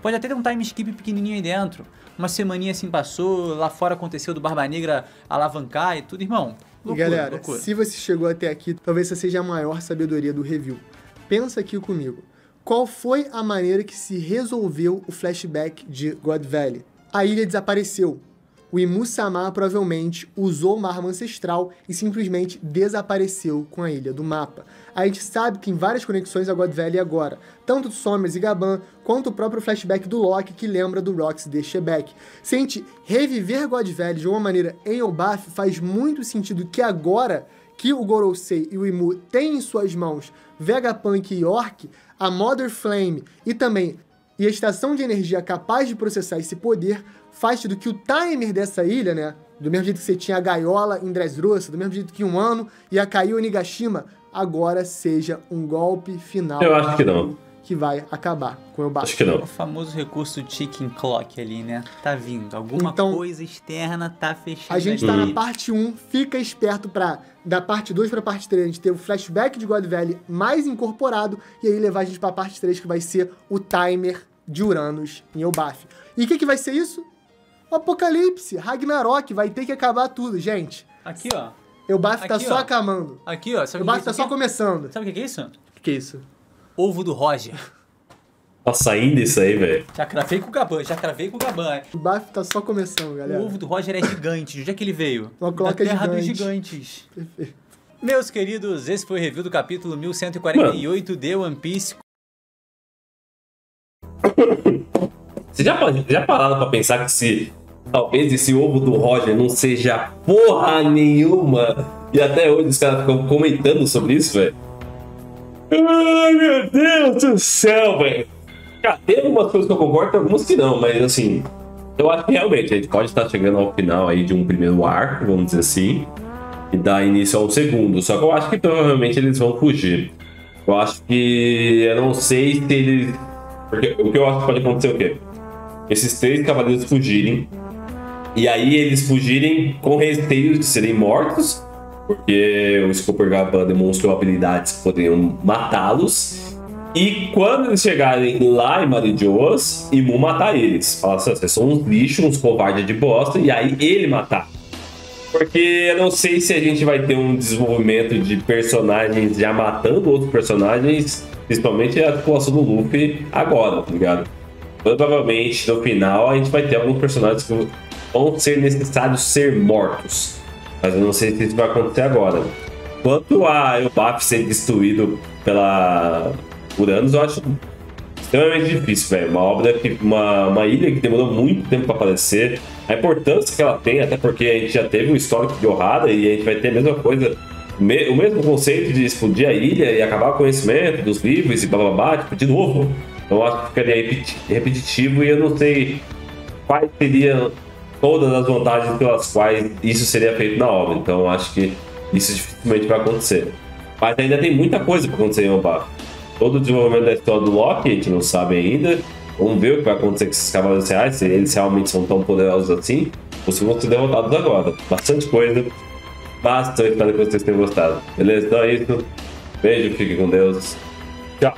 pode até ter um time skip pequenininho aí dentro, uma semaninha assim passou, lá fora aconteceu do Barba Negra alavancar e tudo, irmão. Loucura, e galera, loucura. Se você chegou até aqui, talvez essa seja a maior sabedoria do review. Pensa aqui comigo. Qual foi a maneira que se resolveu o flashback de God Valley? A ilha desapareceu. O Imu-sama provavelmente usou uma arma ancestral e simplesmente desapareceu com a ilha do mapa. A gente sabe que tem várias conexões a God Valley agora, tanto do Somers e Gaban, quanto o próprio flashback do Loki que lembra do Rox de Shebek. Se a gente reviver God Valley de uma maneira em Elbaf, faz muito sentido que agora que o Gorosei e o Imu têm em suas mãos Vegapunk e York, a Mother Flame e também a estação de energia capaz de processar esse poder, faz tudo que o timer dessa ilha, né, do mesmo jeito que você tinha a gaiola em Dressrosa, do mesmo jeito que um ano ia cair o Onigashima, agora seja um golpe final. Eu acho que não. Que vai acabar com o Elbaf. Acho que não. O famoso recurso ticking clock ali, né? Tá vindo. Alguma coisa externa tá fechando. A gente tá na parte 1, fica esperto pra, da parte 2 pra parte 3, a gente ter o flashback de God Valley mais incorporado, e aí levar a gente pra parte 3, que vai ser o timer de Uranus em Elbaf. E o que vai ser isso? O Apocalipse, Ragnarok, vai ter que acabar tudo, gente. Aqui, ó. Elbaf tá só acabando. Aqui, ó. Elbaf tá só começando. Sabe o que é isso? O que é isso? Ovo do Roger. Tá saindo isso aí, velho. Já cravei com o Gaban, O Elbaf tá só começando, galera. O ovo do Roger é gigante. De onde é que ele veio? Uma cloaca da Terra gigante. dos Gigantes. Perfeito. Meus queridos, esse foi o review do capítulo 1148 de One Piece. Você já pararam pra pensar que se talvez esse ovo do Roger não seja porra nenhuma e até hoje os caras ficam comentando sobre isso, velho? Ai, meu Deus do céu, velho. Cara, tem algumas coisas que eu concordo, algumas que não, mas assim, eu acho que realmente a gente pode estar chegando ao final aí de um primeiro arco, vamos dizer assim, e dar início ao segundo. Só que eu acho que provavelmente eles vão fugir. Eu acho que... eu não sei se eles... porque o que eu acho que pode acontecer é o quê? Esses 3 cavaleiros fugirem, e aí eles fugirem com receios de serem mortos, porque o Scooper Gaban demonstrou habilidades que poderiam matá-los, E quando eles chegarem lá em Marijoas, Imu matar eles. Falar assim, vocês são uns lixos, uns covardes de bosta, e aí ele matar. Porque eu não sei se a gente vai ter um desenvolvimento de personagens já matando outros personagens, principalmente a população do Luffy agora, tá ligado? Provavelmente no final a gente vai ter alguns personagens que vão ser necessários ser mortos. Mas eu não sei se isso vai acontecer agora. Quanto a Elbaf ser destruído pela Uranus, eu acho extremamente difícil, velho. Uma obra que. Uma ilha que demorou muito tempo para aparecer. A importância que ela tem, até porque a gente já teve um histórico de Ohara e a gente vai ter a mesma coisa. O mesmo conceito de explodir a ilha e acabar com o conhecimento dos livros e blá blá blá, tipo, de novo. Então eu acho que ficaria repetitivo e eu não sei quais seriam todas as vantagens pelas quais isso seria feito na obra. Então eu acho que isso dificilmente vai acontecer. Mas ainda tem muita coisa para acontecer em Elbaf. Todo o desenvolvimento da história do Loki a gente não sabe ainda. Vamos ver o que vai acontecer com esses Cavaleiros Reais, se eles realmente são tão poderosos assim, ou se vão ser derrotados agora. Bastante coisa. Bastante, espero que vocês tenham gostado. Beleza? Então é isso. Beijo, fique com Deus. Tchau.